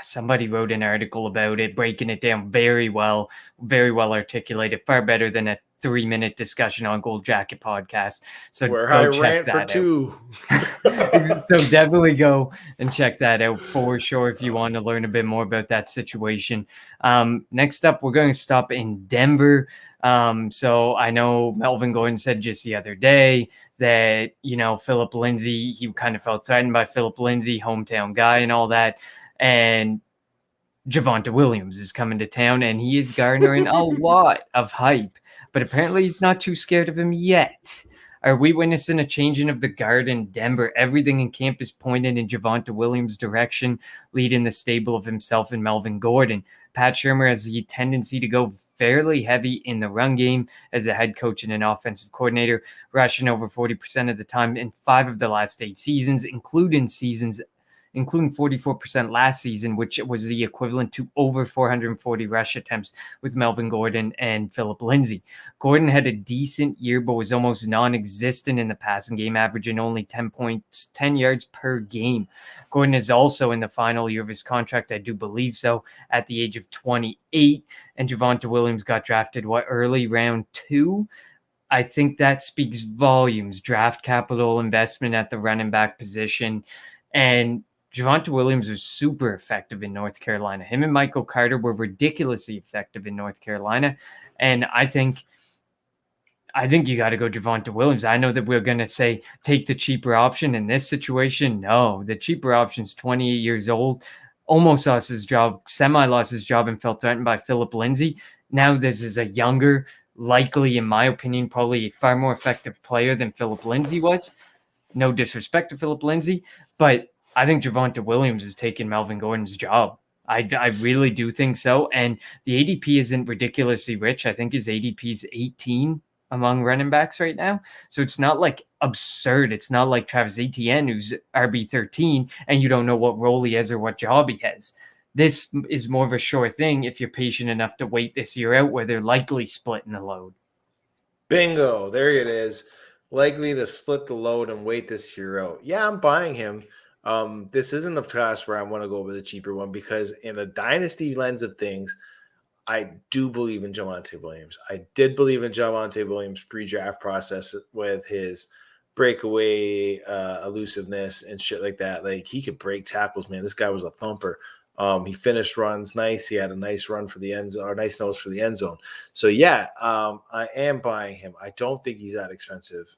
somebody wrote an article about it, breaking it down very well articulated, far better than a 3-minute discussion on Gold Jacket podcast. So Where go I check rant for that 2. out. So definitely go and check that out for sure if you want to learn a bit more about that situation. Next up, we're going to stop in Denver. So I know Melvin Gordon said just the other day that, Philip Lindsay, he kind of felt threatened by Philip Lindsay, hometown guy and all that. And Javonte Williams is coming to town, and he is garnering a lot of hype, but apparently he's not too scared of him yet. Are we witnessing a changing of the guard in Denver? Everything in camp is pointed in Javonte Williams' direction, leading the stable of himself and Melvin Gordon. Pat Shurmur has the tendency to go fairly heavy in the run game as a head coach and an offensive coordinator, rushing over 40% of the time in 5 of the last 8 seasons, including 44% last season, which was the equivalent to over 440 rush attempts with Melvin Gordon and Philip Lindsay. Gordon had a decent year, but was almost non-existent in the passing game, averaging only 10 yards per game. Gordon is also in the final year of his contract, I do believe so, at the age of 28. And Javonte Williams got drafted, early round 2? I think that speaks volumes. Draft capital investment at the running back position. And Javonte Williams was super effective in North Carolina. Him and Michael Carter were ridiculously effective in North Carolina. And I think you got to go Javonte Williams. I know that we're going to say take the cheaper option in this situation. No, the cheaper option is 28 years old, almost lost his job, semi-lost his job, and felt threatened by Philip Lindsay. Now this is a younger, likely, in my opinion, probably a far more effective player than Philip Lindsay was. No disrespect to Philip Lindsay, but I think Javonte Williams is taking Melvin Gordon's job. I really do think so. And the ADP isn't ridiculously rich. I think his ADP is 18 among running backs right now. So it's not like absurd. It's not like Travis Etienne, who's RB13, and you don't know what role he has or what job he has. This is more of a sure thing if you're patient enough to wait this year out, where they're likely splitting the load. Bingo. There it is. Likely to split the load and wait this year out. Yeah, I'm buying him. This isn't a class where I want to go with a cheaper one, because in the dynasty lens of things, I do believe in Javonte Williams. I did believe in Javonte Williams' pre-draft process with his breakaway elusiveness and shit like that. Like, he could break tackles, man. This guy was a thumper. He finished runs nice. He had a nice run for the end zone, or nice nose for the end zone. So yeah, I am buying him. I don't think he's that expensive.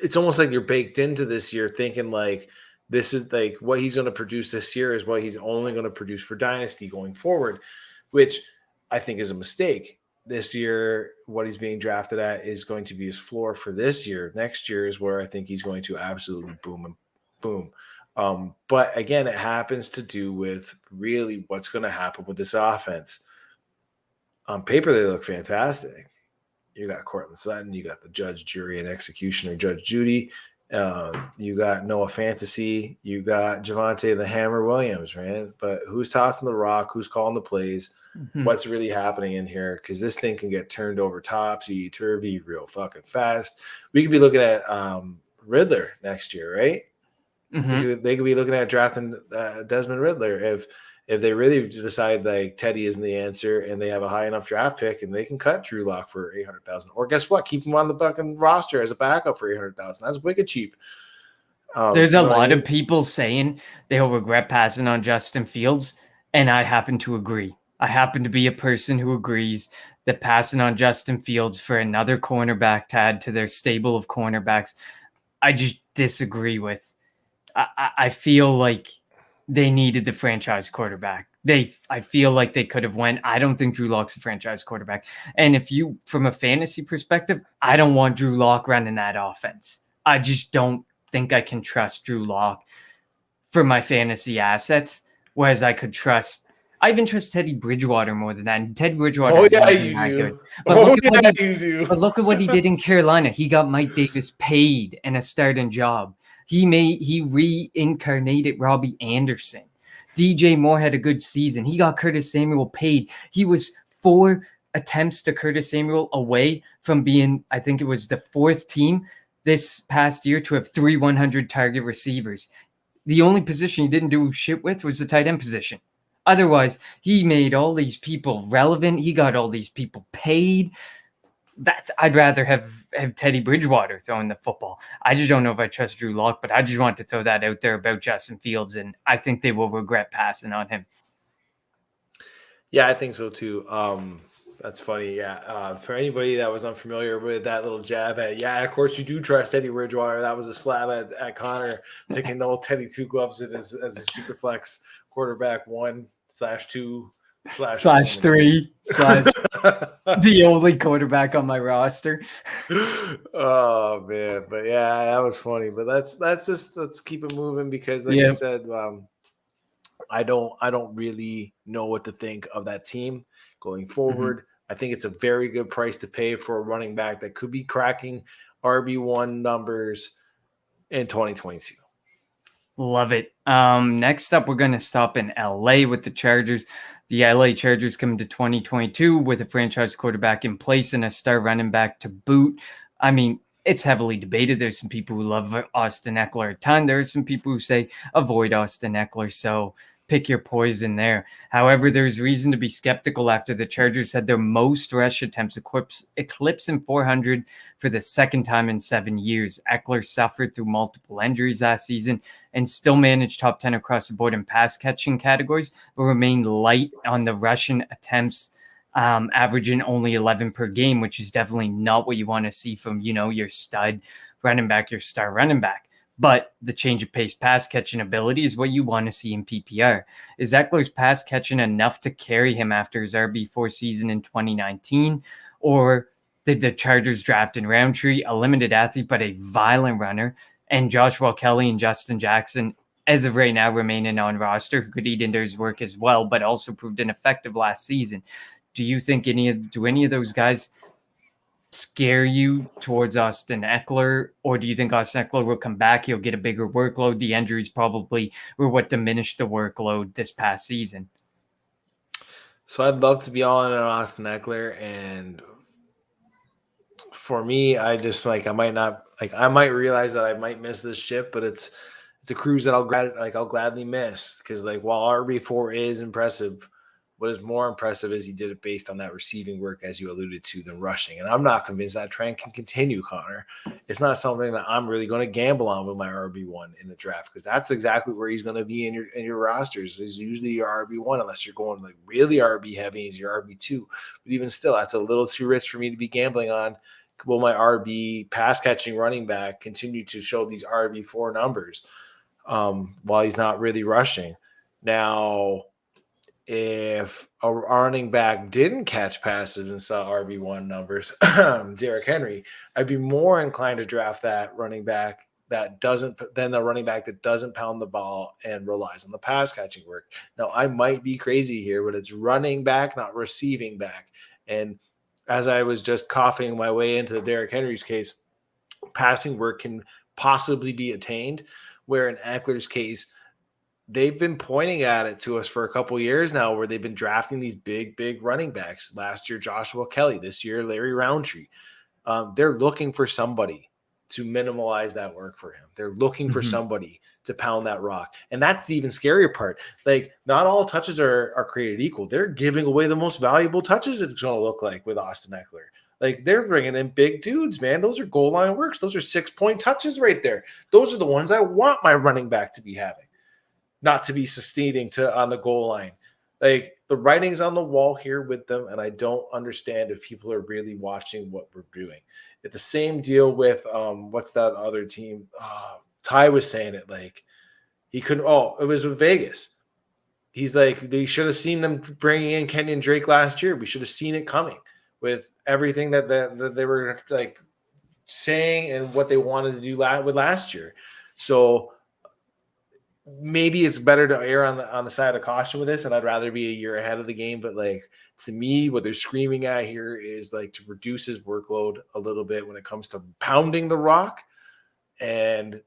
It's almost like you're baked into this year thinking like this is like what he's going to produce this year is what he's only going to produce for dynasty going forward, which I think is a mistake. This year, what he's being drafted at is going to be his floor for this year. Next year is where I think he's going to absolutely boom and boom. But again, it happens to do with really what's going to happen with this offense. On paper, they look fantastic. You got Cortland Sutton, you got the judge, jury, and executioner, Judge Judy. You got Noah Fantasy, you got Javonte the Hammer Williams, man. But who's tossing the rock? Who's calling the plays? Mm-hmm. What's really happening in here? Because this thing can get turned over topsy-turvy real fucking fast. We could be looking at Riddler next year, right? Mm-hmm. They could be looking at drafting Desmond Riddler if they really decide like Teddy isn't the answer and they have a high enough draft pick and they can cut Drew Lock for $800,000, or guess what? Keep him on the fucking roster as a backup for $800,000. That's wicked cheap. There's a lot of people saying they'll regret passing on Justin Fields, and I happen to agree. I happen to be a person who agrees that passing on Justin Fields for another cornerback to add to their stable of cornerbacks, I just disagree with. I feel like they needed the franchise quarterback. I feel like they could have went. I don't think Drew Lock's a franchise quarterback. And from a fantasy perspective, I don't want Drew Lock running that offense. I just don't think I can trust Drew Lock for my fantasy assets. Whereas I even trust Teddy Bridgewater more than that. And Teddy Bridgewater good. But look at what he did in Carolina. He got Mike Davis paid and a starting job. He reincarnated Robbie Anderson. DJ Moore had a good season. He got Curtis Samuel paid. He was 4 attempts to Curtis Samuel away from being, I think it was the 4th team this past year to have 3 100 target receivers. The only position he didn't do shit with was the tight end position. Otherwise, he made all these people relevant. He got all these people paid. I'd rather have Teddy Bridgewater throwing the football. I just don't know if I trust Drew Lock, but I just want to throw that out there about Justin Fields, and I think they will regret passing on him. Yeah, I think so too. That's funny. Yeah. For anybody that was unfamiliar with that little jab at, yeah, of course you do trust Teddy Bridgewater. That was a slab at Connor picking the old Teddy Two Gloves as a super flex quarterback 1/2/3/ the only quarterback on my roster. Oh man, but yeah, that was funny. But let's keep it moving because, like I said, I don't really know what to think of that team going forward. Mm-hmm. I think it's a very good price to pay for a running back that could be cracking RB1 numbers in 2022. Love it. Next up, we're going to stop in LA with the Chargers. The LA Chargers come to 2022 with a franchise quarterback in place and a star running back to boot. I mean, it's heavily debated. There's some people who love Austin Eckler a ton. There are some people who say avoid Austin Eckler. So pick your poison there. However, there's reason to be skeptical after the Chargers had their most rush attempts eclipsing 400 for the second time in 7 years. Eckler suffered through multiple injuries last season and still managed top 10 across the board in pass catching categories, but remained light on the rushing attempts, averaging only 11 per game, which is definitely not what you want to see from, your stud running back, your star running back. But the change of pace pass catching ability is what you want to see in PPR. Is Eckler's pass catching enough to carry him after his RB4 season in 2019? Or did the Chargers draft in Roundtree, a limited athlete but a violent runner, and Joshua Kelly and Justin Jackson, as of right now, remaining on roster, who could eat into his work as well, but also proved ineffective last season? Do you think any of those guys scare you towards Austin Eckler, or do you think Austin Eckler will come back? He'll get a bigger workload. The injuries probably were what diminished the workload this past season. So I'd love to be all in on Austin Eckler, and for me, I just I might realize that I might miss this ship, but it's a cruise that I'll gladly miss, because while RB4 is impressive, what is more impressive is he did it based on that receiving work, as you alluded to, than rushing. And I'm not convinced that trend can continue, Connor. It's not something that I'm really going to gamble on with my RB1 in the draft, because that's exactly where he's going to be in your rosters. Is usually your RB1, unless you're going really RB heavy, is your RB2. But even still, that's a little too rich for me to be gambling on. Will my RB pass catching running back continue to show these RB4 numbers while he's not really rushing? Now, if a running back didn't catch passes and saw RB1 numbers, Derrick Henry, I'd be more inclined to draft that running back than the running back that doesn't pound the ball and relies on the pass catching work. Now, I might be crazy here, but it's running back, not receiving back. And as I was just coughing my way into Derrick Henry's case, passing work can possibly be attained, where in Eckler's case, they've been pointing at it to us for a couple years now, where they've been drafting these big running backs. Last year, Joshua Kelly. This year, Larry Roundtree. They're looking for somebody to minimalize that work for him. They're looking for somebody to pound that rock. And that's the even scarier part. Not all touches are created equal. They're giving away the most valuable touches it's going to look like with Austin Eckler. They're bringing in big dudes, man. Those are goal line works. Those are 6-point touches right there. Those are the ones I want my running back to be having, not to be sustaining on the goal line. The writing's on the wall here with them, and I don't understand if people are really watching what we're doing. It's the same deal with what's that other team? Ty was saying it he couldn't. Oh, it was with Vegas. He's they should have seen them bringing in Kenyon Drake last year. We should have seen it coming with everything that they were saying and what they wanted to do with last year. So maybe it's better to err on the side of caution with this, and I'd rather be a year ahead of the game. But to me, what they're screaming at here is to reduce his workload a little bit when it comes to pounding the rock. And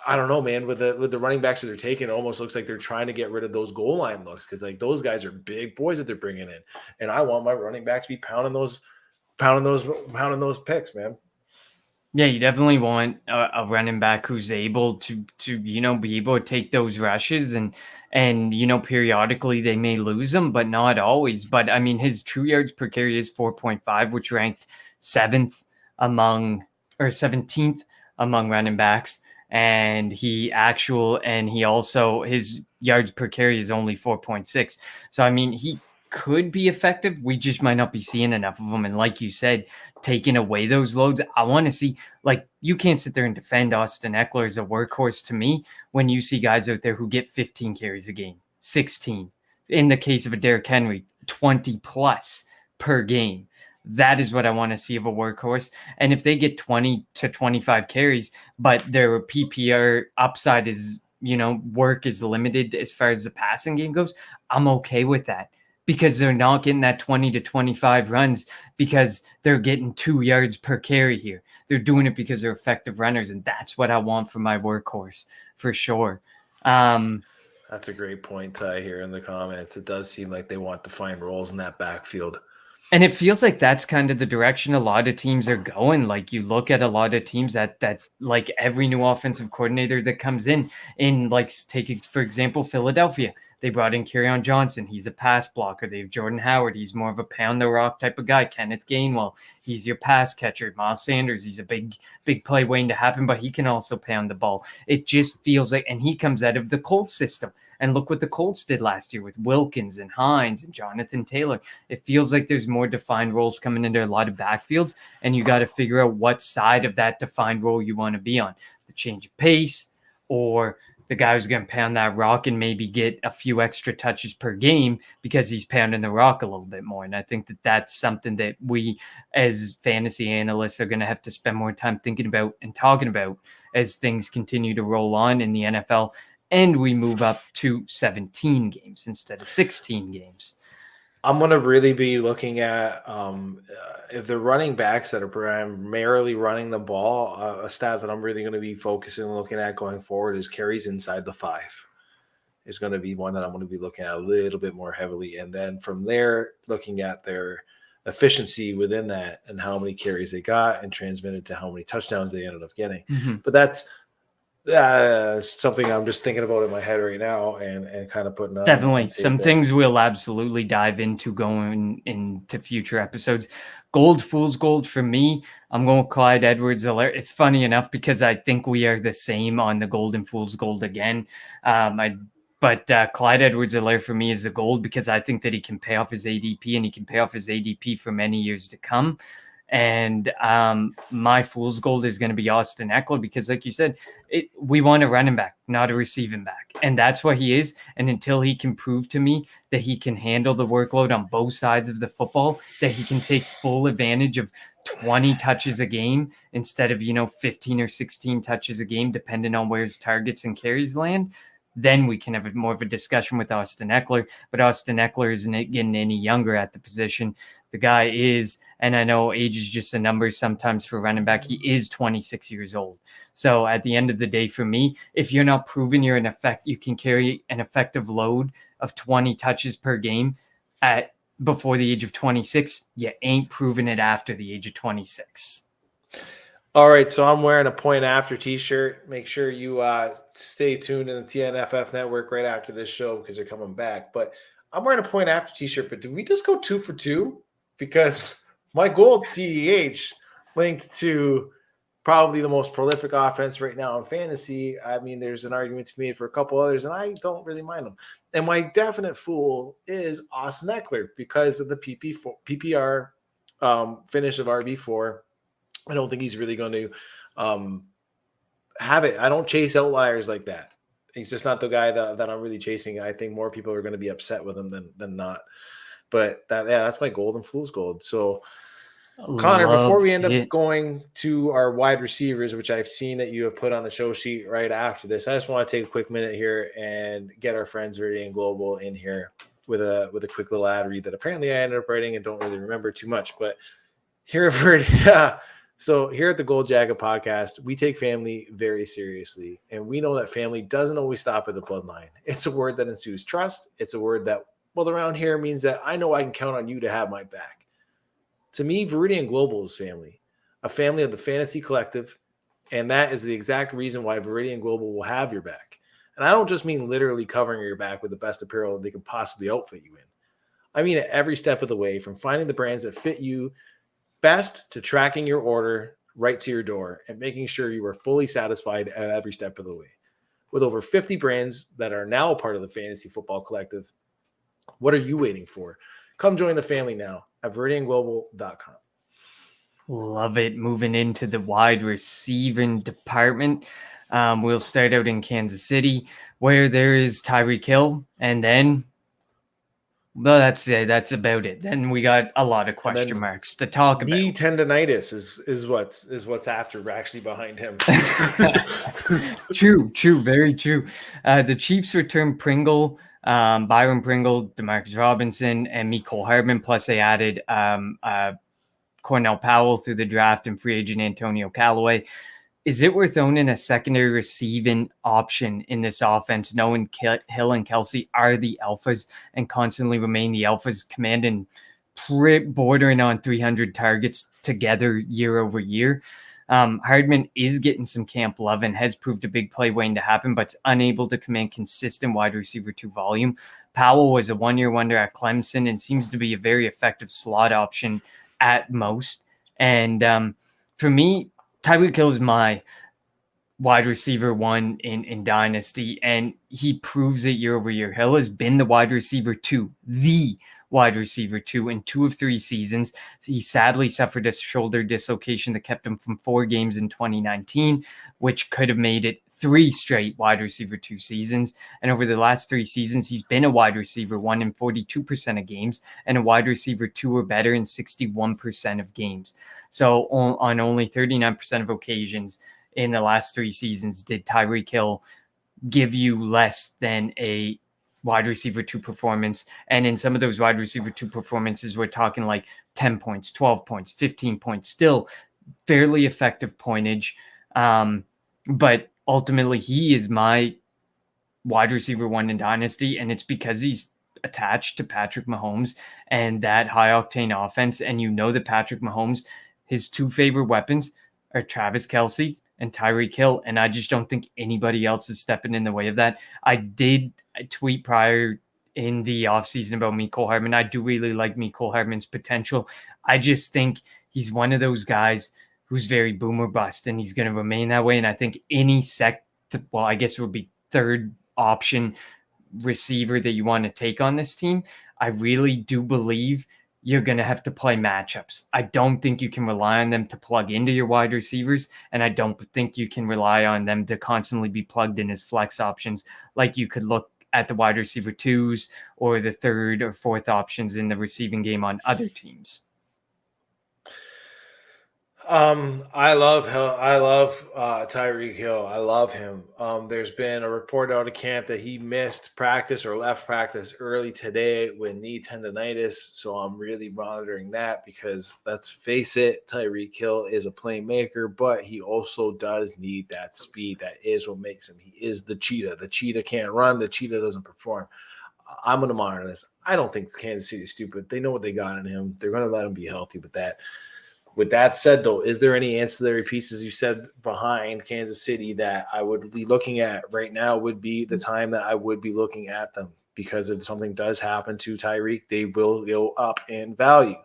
I don't know, man. With the running backs that they're taking, it almost looks like they're trying to get rid of those goal line looks because like those guys are big boys that they're bringing in, and I want my running backs to be pounding those picks, man. Yeah, you definitely want a running back who's able to be able to take those rushes and periodically they may lose them, but not always. But I mean, his true yards per carry is 4.5, which ranked 17th among running backs, and he also his yards per carry is only 4.6. So I mean, he could be effective. We just might not be seeing enough of them. And like you said, taking away those loads, I want to see, like, you can't sit there and defend Austin Eckler as a workhorse to me when you see guys out there who get 15 carries a game, 16. In the case of a Derrick Henry, 20 plus per game. That is what I want to see of a workhorse. And if they get 20 to 25 carries, but their PPR upside is, work is limited as far as the passing game goes, I'm okay with that. Because they're not getting that 20 to 25 runs because they're getting 2 yards per carry here. They're doing it because they're effective runners, and that's what I want for my workhorse for sure. That's a great point, Ty, here in the comments. It does seem like they want to find roles in that backfield. And it feels like that's kind of the direction a lot of teams are going. Like you look at a lot of teams that like every new offensive coordinator that comes in like taking, for example, Philadelphia, they brought in Kerryon Johnson. He's a pass blocker. They have Jordan Howard. He's more of a pound the rock type of guy. Kenneth Gainwell, he's your pass catcher. Miles Sanders, he's a big play waiting to happen, but he can also pound the ball. It just feels like, and he comes out of the Colts system. And look what the Colts did last year with Wilkins and Hines and Jonathan Taylor. It feels like there's more defined roles coming into a lot of backfields, and you got to figure out what side of that defined role you want to be on. The change of pace, or the guy who's going to pound that rock and maybe get a few extra touches per game because he's pounding the rock a little bit more. And I think that that's something that we as fantasy analysts are going to have to spend more time thinking about and talking about as things continue to roll on in the NFL. And we move up to 17 games instead of 16 games. I'm going to really be looking at if the running backs that are primarily running the ball, a stat that I'm really going to be focusing and looking at going forward is carries inside the 5. Is going to be one that I'm going to be looking at a little bit more heavily. And then from there, looking at their efficiency within that and how many carries they got and transmitted to how many touchdowns they ended up getting. Mm-hmm. But that's something I'm just thinking about in my head right now and kind of putting on. Definitely some things we'll absolutely dive into going into future episodes. Fool's gold for me. I'm going with Clyde Edwards-Helaire. It's funny enough because I think we are the same on the golden fool's gold again. But Clyde Edwards-Helaire for me is the gold because I think that he can pay off his ADP and he can pay off his ADP for many years to come. And my fool's gold is going to be Austin Eckler because, like you said, we want a running back, not a receiving back. And that's what he is. And until he can prove to me that he can handle the workload on both sides of the football, that he can take full advantage of 20 touches a game instead of, 15 or 16 touches a game, depending on where his targets and carries land, then we can have more of a discussion with Austin Eckler. But Austin Eckler isn't getting any younger at the position. The guy is, and I know age is just a number sometimes for running back, he is 26 years old. So at the end of the day, for me, if you're not proving you can carry an effective load of 20 touches per game before the age of 26, you ain't proving it after the age of 26. All right, so I'm wearing a Point After t-shirt. Make sure you stay tuned in the TNFF network right after this show because they're coming back. But I'm wearing a Point After t-shirt, but did we just go 2 for 2? Because my gold CEH linked to probably the most prolific offense right now in fantasy. I mean, there's an argument to be made for a couple others, and I don't really mind them. And my definite fool is Austin Eckler because of the PPR finish of RB4. I don't think he's really going to have it. I don't chase outliers like that. He's just not the guy that I'm really chasing. I think more people are going to be upset with him than not. But that's my golden fool's gold. So, Connor, before we end up going to our wide receivers, which I've seen that you have put on the show sheet right after this, I just want to take a quick minute here and get our friends Ready and Global in here with a quick little ad read that apparently I ended up writing and don't really remember too much. But here for So here at the Gold Jacket podcast, we take family very seriously. And we know that family doesn't always stop at the bloodline. It's a word that ensues trust. It's a word that, well, around here means that I know I can count on you to have my back. To me, Viridian Global is family, a family of the Fantasy Collective. And that is the exact reason why Viridian Global will have your back. And I don't just mean literally covering your back with the best apparel they can possibly outfit you in. I mean at every step of the way, from finding the brands that fit you best to tracking your order right to your door and making sure you are fully satisfied at every step of the way. With over 50 brands that are now a part of the Fantasy Football Collective, what are you waiting for? Come join the family now at ViridianGlobal.com. Love it. Moving into the wide receiving department. We'll start out in Kansas City, where there is Tyreek Hill, and then that's it. That's about it. Then we got a lot of question marks to talk about. Knee tendonitis is what's after actually behind him. True, very true. The Chiefs return Pringle, Byron Pringle, Demarcus Robinson, and Mecole Hardman. Plus, they added Cornell Powell through the draft and free agent Antonio Callaway. Is it worth owning a secondary receiving option in this offense, knowing Hill and Kelsey are the alphas and constantly remain the alphas, commanding bordering on 300 targets together year over year? Hardman is getting some camp love and has proved a big play waiting to happen, but it's unable to command consistent wide receiver 2 volume. Powell was a one-year wonder at Clemson and seems to be a very effective slot option at most. And for me, Tyreek Hill is my wide receiver 1 in Dynasty, and he proves it year over year. Hill has been the wide receiver 2, the wide receiver 2 in 2 of 3 seasons. He sadly suffered a shoulder dislocation that kept him from 4 games in 2019, which could have made it 3 straight wide receiver 2 seasons. And over the last 3 seasons, he's been a wide receiver 1 in 42% of games and a wide receiver 2 or better in 61% of games. So on only 39% of occasions in the last 3 seasons did Tyreek Hill give you less than a wide receiver 2 performance. And in some of those wide receiver 2 performances, we're talking like 10 points, 12 points, 15 points, still fairly effective pointage. But ultimately, he is my wide receiver 1 in Dynasty, and it's because he's attached to Patrick Mahomes and that high octane offense. And you know that Patrick Mahomes, his 2 favorite weapons are Travis Kelce and Tyreek Hill, and I just don't think anybody else is stepping in the way of that. I did tweet prior in the offseason about Mecole Hardman. I do really like Mecole Hardman's potential. I just think he's one of those guys who's very boom or bust, and he's going to remain that way. And I think any I guess it would be third option receiver that you want to take on this team, I really do believe you're going to have to play matchups. I don't think you can rely on them to plug into your wide receivers, and I don't think you can rely on them to constantly be plugged in as flex options like you could look at the wide receiver 2s or the 3rd or 4th options in the receiving game on other teams. I love Tyreek Hill. I love him. There's been a report out of camp that he missed practice or left practice early today with knee tendonitis. So I'm really monitoring that because let's face it, Tyreek Hill is a playmaker, but he also does need that speed. That is what makes him. He is the cheetah. The cheetah can't run. The cheetah doesn't perform. I'm going to monitor this. I don't think Kansas City is stupid. They know what they got in him. They're going to let him be healthy with that. With that said, though, is there any ancillary pieces you said behind Kansas City that I would be looking at right now would be the time that I would be looking at them? Because if something does happen to Tyreek, they will go up in value.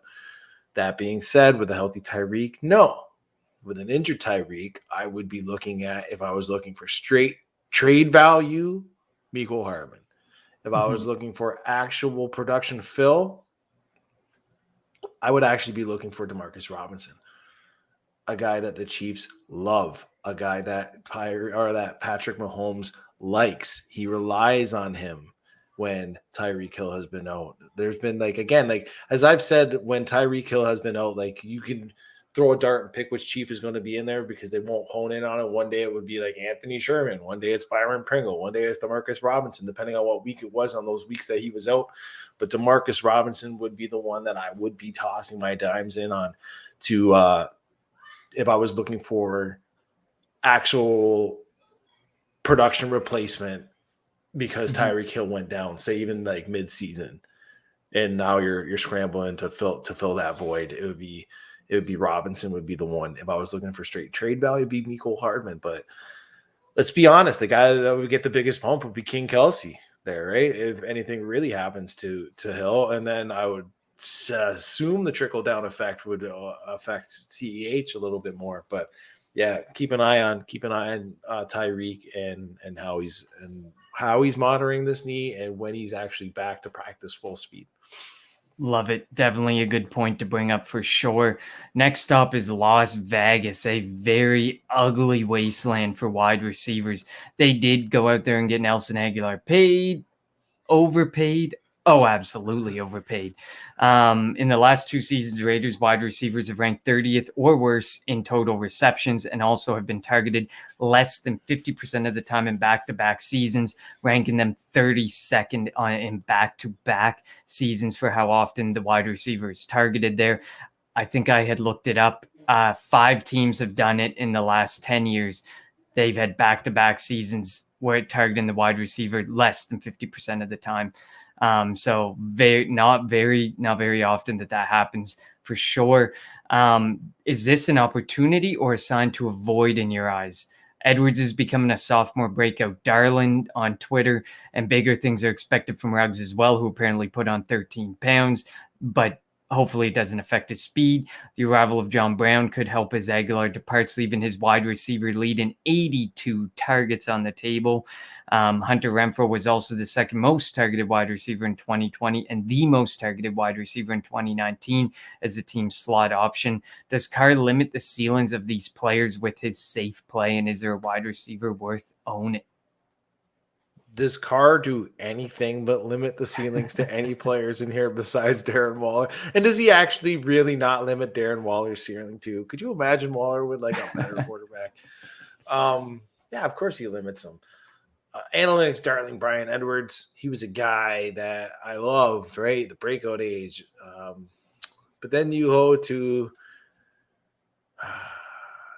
That being said, with a healthy Tyreek, no. With an injured Tyreek, I would be looking at, if I was looking for straight trade value, Mecole Hardman. If I was looking for actual production fill, I would actually be looking for Demarcus Robinson, a guy that the Chiefs love, a guy that Patrick Mahomes likes. He relies on him when Tyreek Hill has been out. There's been as I've said, when Tyreek Hill has been out, you can throw a dart and pick which Chief is going to be in there because they won't hone in on it. One day it would be like Anthony Sherman. One day it's Byron Pringle. One day it's Demarcus Robinson, depending on what week it was on those weeks that he was out. But Demarcus Robinson would be the one that I would be tossing my dimes in on to if I was looking for actual production replacement because Tyreek Hill went down, say even like mid-season, and now you're scrambling to fill that void, it would be Robinson would be the one. If I was looking for straight trade value, it'd be Mecole Hardman. But let's be honest, the guy that would get the biggest bump would be King Kelsey there, right? If anything really happens to Hill, and then I would assume the trickle down effect would affect CEH a little bit more. But yeah, keep an eye on Tyreek and how he's monitoring this knee and when he's actually back to practice full speed. Love it. Definitely a good point to bring up for sure. Next up is Las Vegas, a very ugly wasteland for wide receivers. They did go out there and get Nelson Aguilar overpaid. Oh, absolutely overpaid. In the last 2 seasons, Raiders wide receivers have ranked 30th or worse in total receptions and also have been targeted less than 50% of the time in back-to-back seasons, ranking them 32nd in back-to-back seasons for how often the wide receiver is targeted there. I think I had looked it up. 5 teams have done it in the last 10 years. They've had back-to-back seasons where it targeted the wide receiver less than 50% of the time. So not very often that happens for sure. Is this an opportunity or a sign to avoid in your eyes? Edwards is becoming a sophomore breakout darling on Twitter, and bigger things are expected from Ruggs as well, who apparently put on 13 pounds, but hopefully it doesn't affect his speed. The arrival of John Brown could help as Aguilar departs, leaving his wide receiver lead in 82 targets on the table. Hunter Renfrow was also the second most targeted wide receiver in 2020 and the most targeted wide receiver in 2019 as the team's slot option. Does Carr limit the ceilings of these players with his safe play, and is there a wide receiver worth owning? Does Carr do anything but limit the ceilings to any players in here besides Darren Waller? And does he actually really not limit Darren Waller's ceiling too? Could you imagine Waller with like a better quarterback? Yeah, of course he limits him. Analytics darling Brian Edwards. He was a guy that I loved, right? The breakout age. But then you go to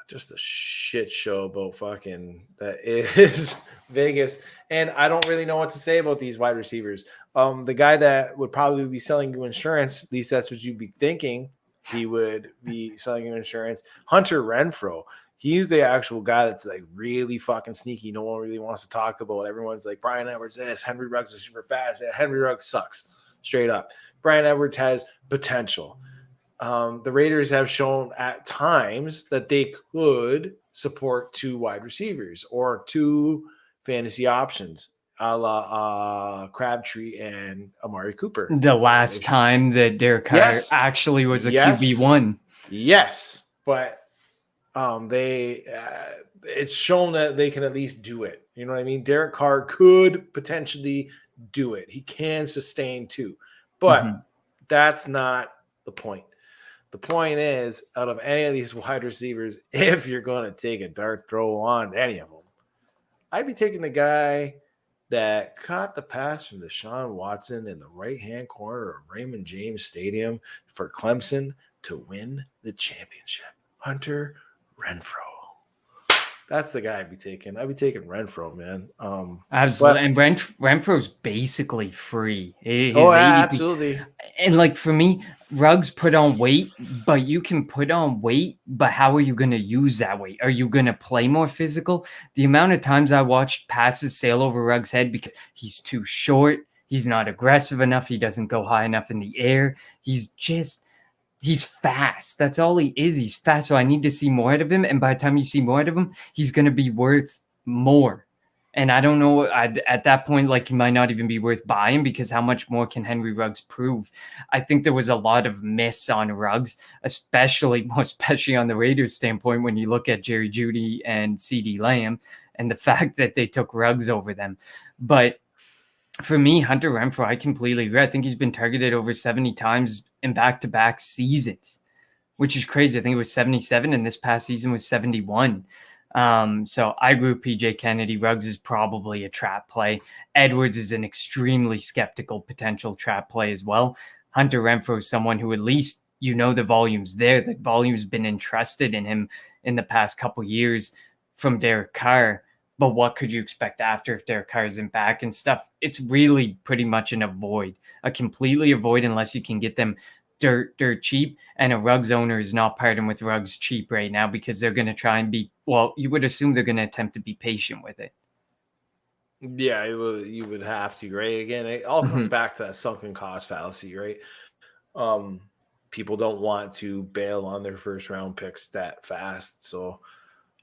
just a shit show about fucking that is Vegas. And I don't really know what to say about these wide receivers. The guy that would probably be selling you insurance, at least that's what you'd be thinking he would be selling you insurance. Hunter Renfrow. He's the actual guy that's like really fucking sneaky. No one really wants to talk about. Everyone's like, Brian Edwards this, Henry Ruggs is super fast. Yeah, Henry Ruggs sucks. Straight up. Brian Edwards has potential. The Raiders have shown at times that they could support 2 wide receivers or 2 fantasy options, a la Crabtree and Amari Cooper. The last time that Derek Carr actually was a QB1. Yes, but it's shown that they can at least do it. You know what I mean? Derek Carr could potentially do it. He can sustain 2, but that's not the point. The point is, out of any of these wide receivers, if you're going to take a dart throw on any of them, I'd be taking the guy that caught the pass from Deshaun Watson in the right-hand corner of Raymond James Stadium for Clemson to win the championship. Hunter Renfrow. That's the guy I'd be taking. I'd be taking Renfrow, man. Absolutely. And Renfrow's basically free. Absolutely. And like for me, Ruggs put on weight, but you can put on weight, but how are you going to use that weight? Are you going to play more physical? The amount of times I watched passes sail over Ruggs' head because he's too short, he's not aggressive enough, he doesn't go high enough in the air. He's fast. That's all he is. He's fast. So I need to see more out of him. And by the time you see more out of him, he's going to be worth more. And I don't know, at that point, like he might not even be worth buying because how much more can Henry Ruggs prove? I think there was a lot of miss on Ruggs, especially on the Raiders standpoint when you look at Jerry Jeudy and CeeDee Lamb and the fact that they took Ruggs over them. But for me, Hunter Renfrow, I completely agree. I think he's been targeted over 70 times in back-to-back seasons, which is crazy. I think it was 77, and this past season was 71. So I agree with PJ Kennedy. Ruggs is probably a trap play. Edwards is an extremely skeptical potential trap play as well. Hunter Renfrow is someone who at least the volume's there. The volume's been entrusted in him in the past couple years from Derek Carr. But what could you expect after if Derek Carr isn't back and stuff? It's really pretty much a completely avoid unless you can get them dirt cheap. And a Ruggs owner is not parting with Ruggs cheap right now because they're going to try and you would assume they're going to attempt to be patient with it. Yeah, you would have to, right? Again, it all comes back to that sunken cost fallacy, right? People don't want to bail on their first round picks that fast, so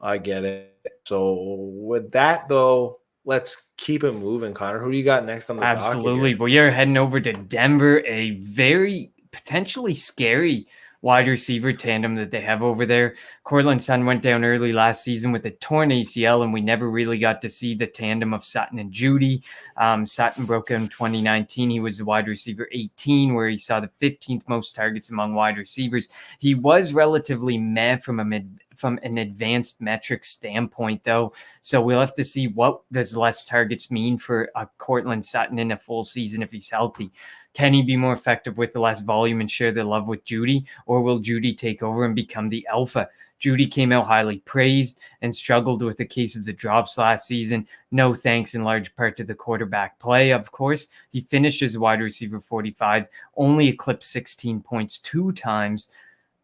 I get it. So with that, though, let's keep it moving, Connor. Who do you got next on the docket? Absolutely. We are heading over to Denver, a very potentially scary wide receiver tandem that they have over there. Cortland Sutton went down early last season with a torn ACL, and we never really got to see the tandem of Sutton and Jeudy. Sutton broke out in 2019. He was the wide receiver 18, where he saw the 15th most targets among wide receivers. He was relatively meh from an advanced metric standpoint, though. So we'll have to see what does less targets mean for a Cortland Sutton in a full season if he's healthy. Can he be more effective with the less volume and share the love with Jeudy, or will Jeudy take over and become the alpha? Jeudy came out highly praised and struggled with a case of the drops last season. No thanks in large part to the quarterback play, of course. He finished as wide receiver 45, only eclipsed 16 points 2 times.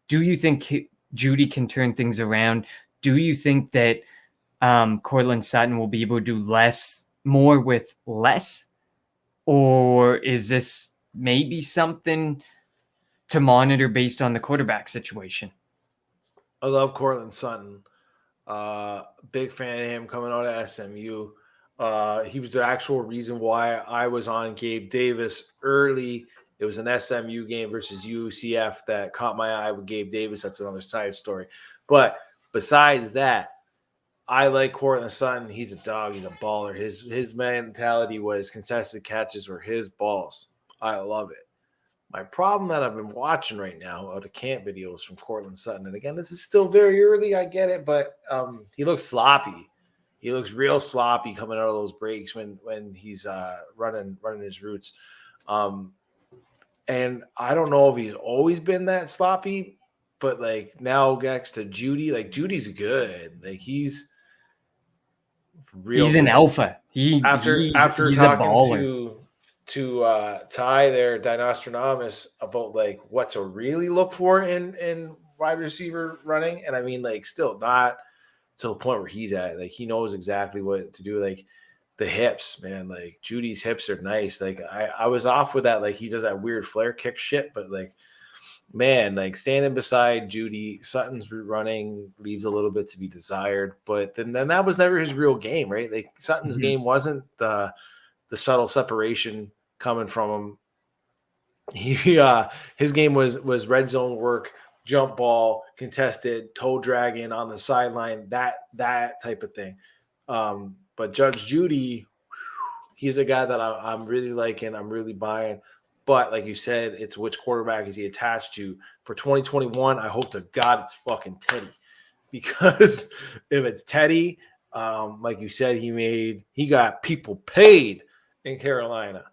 Do you think Jeudy can turn things around? Do you think that Cortland Sutton will be able to do more with less? Or is this maybe something to monitor based on the quarterback situation? I love Cortland Sutton. Big fan of him coming out of SMU. He was the actual reason why I was on Gabe Davis early. It was an SMU game versus UCF that caught my eye with Gabe Davis. That's another side story. But besides that, I like Cortland Sutton. He's a dog. He's a baller. His mentality was contested catches were his balls. I love it. My problem that I've been watching right now are the camp videos from Cortland Sutton. And again, this is still very early. I get it, but he looks sloppy. He looks real sloppy coming out of those breaks when he's running his routes. And I don't know if he's always been that sloppy, but like now next to Jeudy, like Judy's good. Like he's an alpha. After he's talking to Ty there, Dinostradamus, about like what to really look for in wide receiver running, and I mean like still not to the point where he's at. Like he knows exactly what to do. Like the hips, man. Like Judy's hips are nice. Like I was off with that. Like he does that weird flare kick shit, but like man, like standing beside Jeudy, Sutton's running leaves a little bit to be desired. But then that was never his real game, right? Like Sutton's game wasn't the subtle separation coming from him. His game was red zone work, jump ball, contested, toe dragging on the sideline, that type of thing. But Judge Jeudy, he's a guy that I'm really liking. I'm really buying. But like you said, it's which quarterback is he attached to? For 2021, I hope to God it's fucking Teddy. Because if it's Teddy, like you said, he got people paid in Carolina.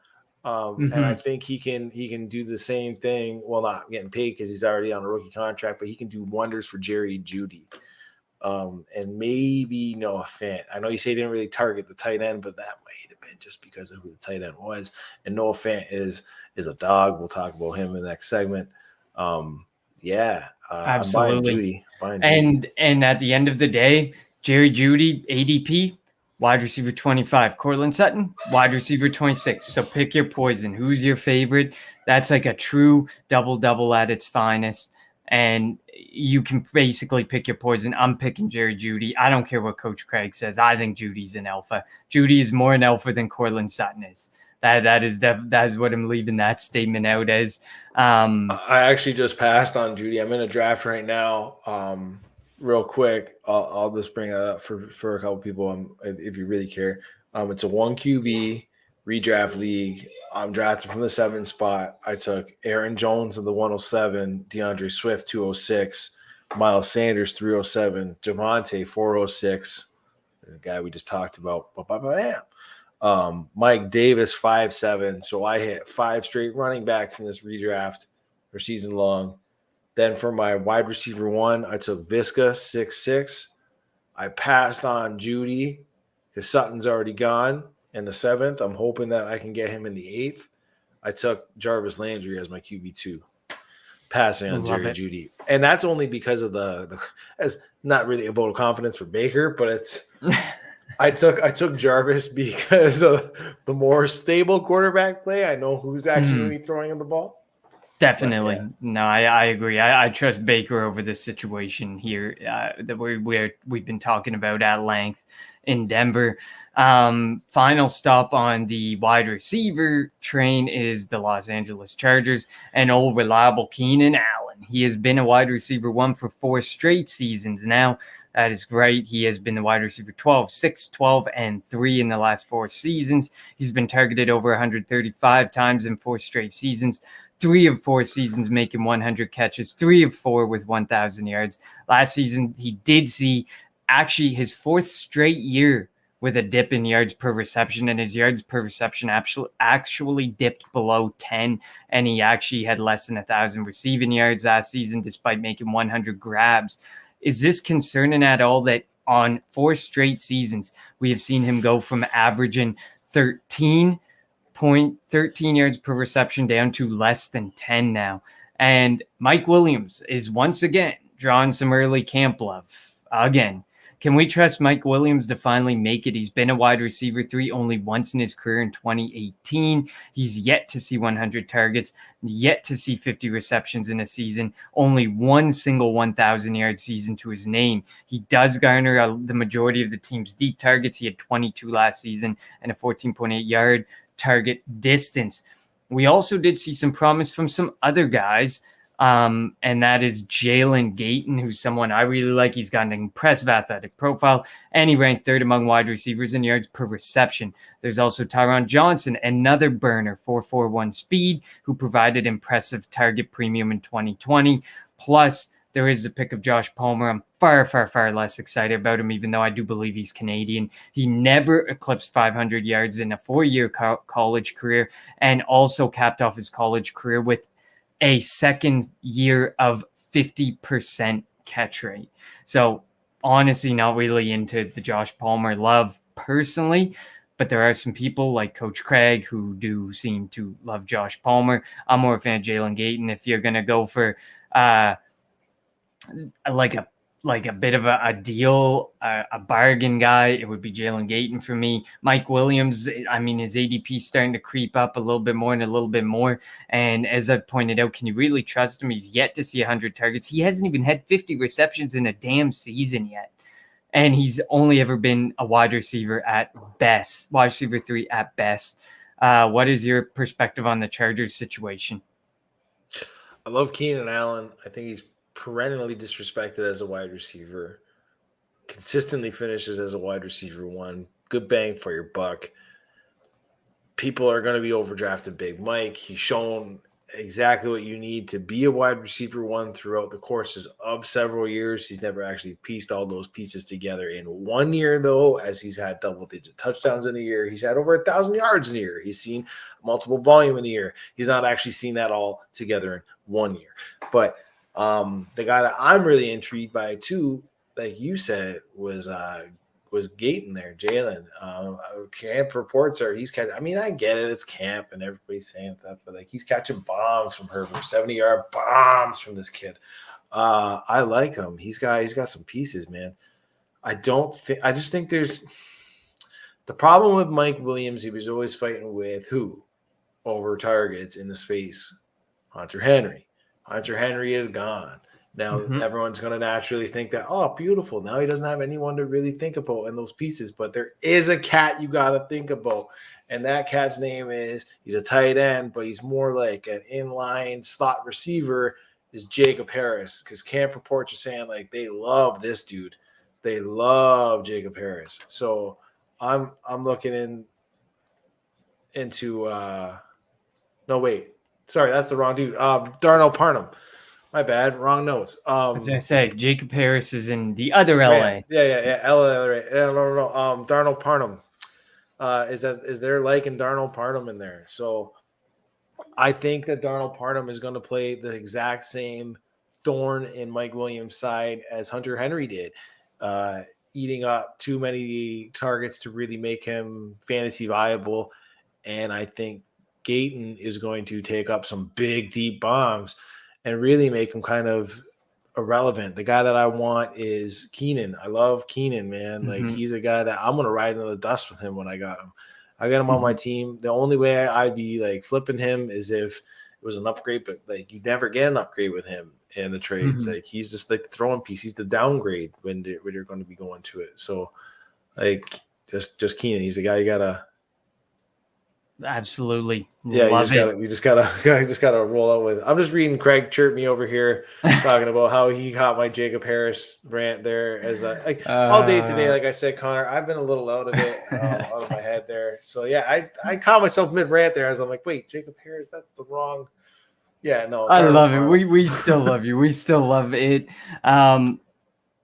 And I think he can do the same thing. Well, not getting paid because he's already on a rookie contract, but he can do wonders for Jerry Jeudy. And maybe Noah Fant. I know you say he didn't really target the tight end, but that might have been just because of who the tight end was. And Noah Fant is a dog. We'll talk about him in the next segment. Absolutely. I'm buying Jeudy. And at the end of the day, Jerry Jeudy, ADP, wide receiver 25. Cortland Sutton, wide receiver 26. So pick your poison. Who's your favorite? That's like a true double-double at its finest. And you can basically pick your poison. I'm picking Jerry Jeudy. I don't care what Coach Craig says. I think Judy's an alpha. Jeudy is more an alpha than Cortland Sutton is. That is what I'm leaving that statement out as. I actually just passed on Jeudy. I'm in a draft right now. Real quick, I'll just bring it up for a couple people if you really care. It's a 1 QB redraft league. I'm drafted from the 7th spot. I took Aaron Jones in the 107, DeAndre Swift 206, Miles Sanders 307, Javonte 406, the guy we just talked about. Mike Davis 5'7". So I hit 5 straight running backs in this redraft or season long. Then for my wide receiver 1, I took Visca 6'6". I passed on Judy because Sutton's already gone in the 7th. I'm hoping that I can get him in the 8th. I took Jarvis Landry as my QB2, passing on Love Jerry it. Judy. And that's only because of the as not really a vote of confidence for Baker, but it's I took Jarvis because of the more stable quarterback play. I know who's actually going to be throwing him the ball. Definitely. Yeah. No, I agree. I trust Baker over this situation here that we've been talking about at length in Denver. Final stop on the wide receiver train is the Los Angeles Chargers and old reliable Keenan Allen. He has been a wide receiver 1 for 4 straight seasons now. That is great. He has been the wide receiver 12, 6, 12, and 3 in the last 4 seasons. He's been targeted over 135 times in 4 straight seasons. 3 of 4 seasons making 100 catches, 3 of 4 with 1,000 yards. Last season, he did see actually his 4th straight year with a dip in yards per reception, and his yards per reception actually dipped below 10, and he actually had less than 1,000 receiving yards last season despite making 100 grabs. Is this concerning at all that on 4 straight seasons, we have seen him go from averaging 13 yards per reception down to less than 10 now? And Mike Williams is once again drawing some early camp love. Again, can we trust Mike Williams to finally make it? He's been a wide receiver 3 only once in his career in 2018. He's yet to see 100 targets, yet to see 50 receptions in a season, only one single 1,000-yard season to his name. He does garner the majority of the team's deep targets. He had 22 last season and a 14.8-yard target distance. We also did see some promise from some other guys, and that is Jalen Gayton, who's someone I really like. He's got an impressive athletic profile, and he ranked 3rd among wide receivers in yards per reception. There's also Tyron Johnson, another burner, 4.41 speed, who provided impressive target premium in 2020. Plus, there is a pick of Josh Palmer. I'm far, far, far less excited about him, even though I do believe he's Canadian. He never eclipsed 500 yards in a 4-year college career, and also capped off his college career with a 2nd year of 50% catch rate. So honestly, not really into the Josh Palmer love personally, but there are some people like Coach Craig who do seem to love Josh Palmer. I'm more a fan of Jalen Gayton. If you're going to go for like a bit of a deal, a bargain guy, it would be Jalen Gayton for me. Mike Williams, I mean, his ADP is starting to creep up a little bit more and a little bit more. And as I've pointed out, can you really trust him? He's yet to see 100 targets. He hasn't even had 50 receptions in a damn season yet. And he's only ever been a wide receiver at best, wide receiver 3 at best. What is your perspective on the Chargers situation? I love Keenan Allen. I think he's perennially disrespected as a wide receiver, consistently finishes as a wide receiver 1, good bang for your buck. People are going to be overdrafted Big Mike. He's shown exactly what you need to be a wide receiver 1 throughout the courses of several years. He's never actually pieced all those pieces together in 1 year, though, as he's had double-digit touchdowns in a year. He's had over 1,000 yards in a year. He's seen multiple volume in a year. He's not actually seen that all together in 1 year. But the guy that I'm really intrigued by too, like you said, was Gayton there, Jalen. Camp reports are he's catching. I mean, I get it, it's camp and everybody's saying that, but like he's catching bombs from Herbert, 70-yard bombs from this kid. I like him. He's got some pieces, man. I just think there's the problem with Mike Williams. He was always fighting with who over targets in the space. Hunter Henry. Hunter Henry is gone. Now everyone's going to naturally think that, oh, beautiful. Now he doesn't have anyone to really think about in those pieces. But there is a cat you got to think about. And that cat's name he's a tight end, but he's more like an inline slot receiver, is Jacob Harris. Because camp reports are saying like they love this dude. They love Jacob Harris. So I'm looking into no, wait. Sorry, that's the wrong dude. Darnell Parham. My bad. Wrong notes. I was going to say, Jacob Harris is in the other LA. Yeah. LA. No. Darnell Parham. Is there liking Darnell Parham in there? So I think that Darnell Parham is going to play the exact same thorn in Mike Williams' side as Hunter Henry did, eating up too many targets to really make him fantasy viable. And I think Gayton is going to take up some big, deep bombs and really make him kind of irrelevant. The guy that I want is Keenan. I love Keenan, man. Like, he's a guy that I'm going to ride into the dust with him when I got him. I got him on my team. The only way I'd be like flipping him is if it was an upgrade, but like you never get an upgrade with him in the trades. Like, he's just like the throwing piece. He's the downgrade when you're going to be going to it. So like just Keenan. He's a guy you gotta absolutely you just gotta roll out with. I'm just reading Craig chirp me over here talking about how he caught my Jacob Harris rant there as all day today. Like I said, Connor, I've been a little out of it, out of my head there. So yeah, I caught myself mid rant there as I'm like, wait, Jacob Harris, that's the wrong. Yeah, no, I love it. We still love you. We still love it.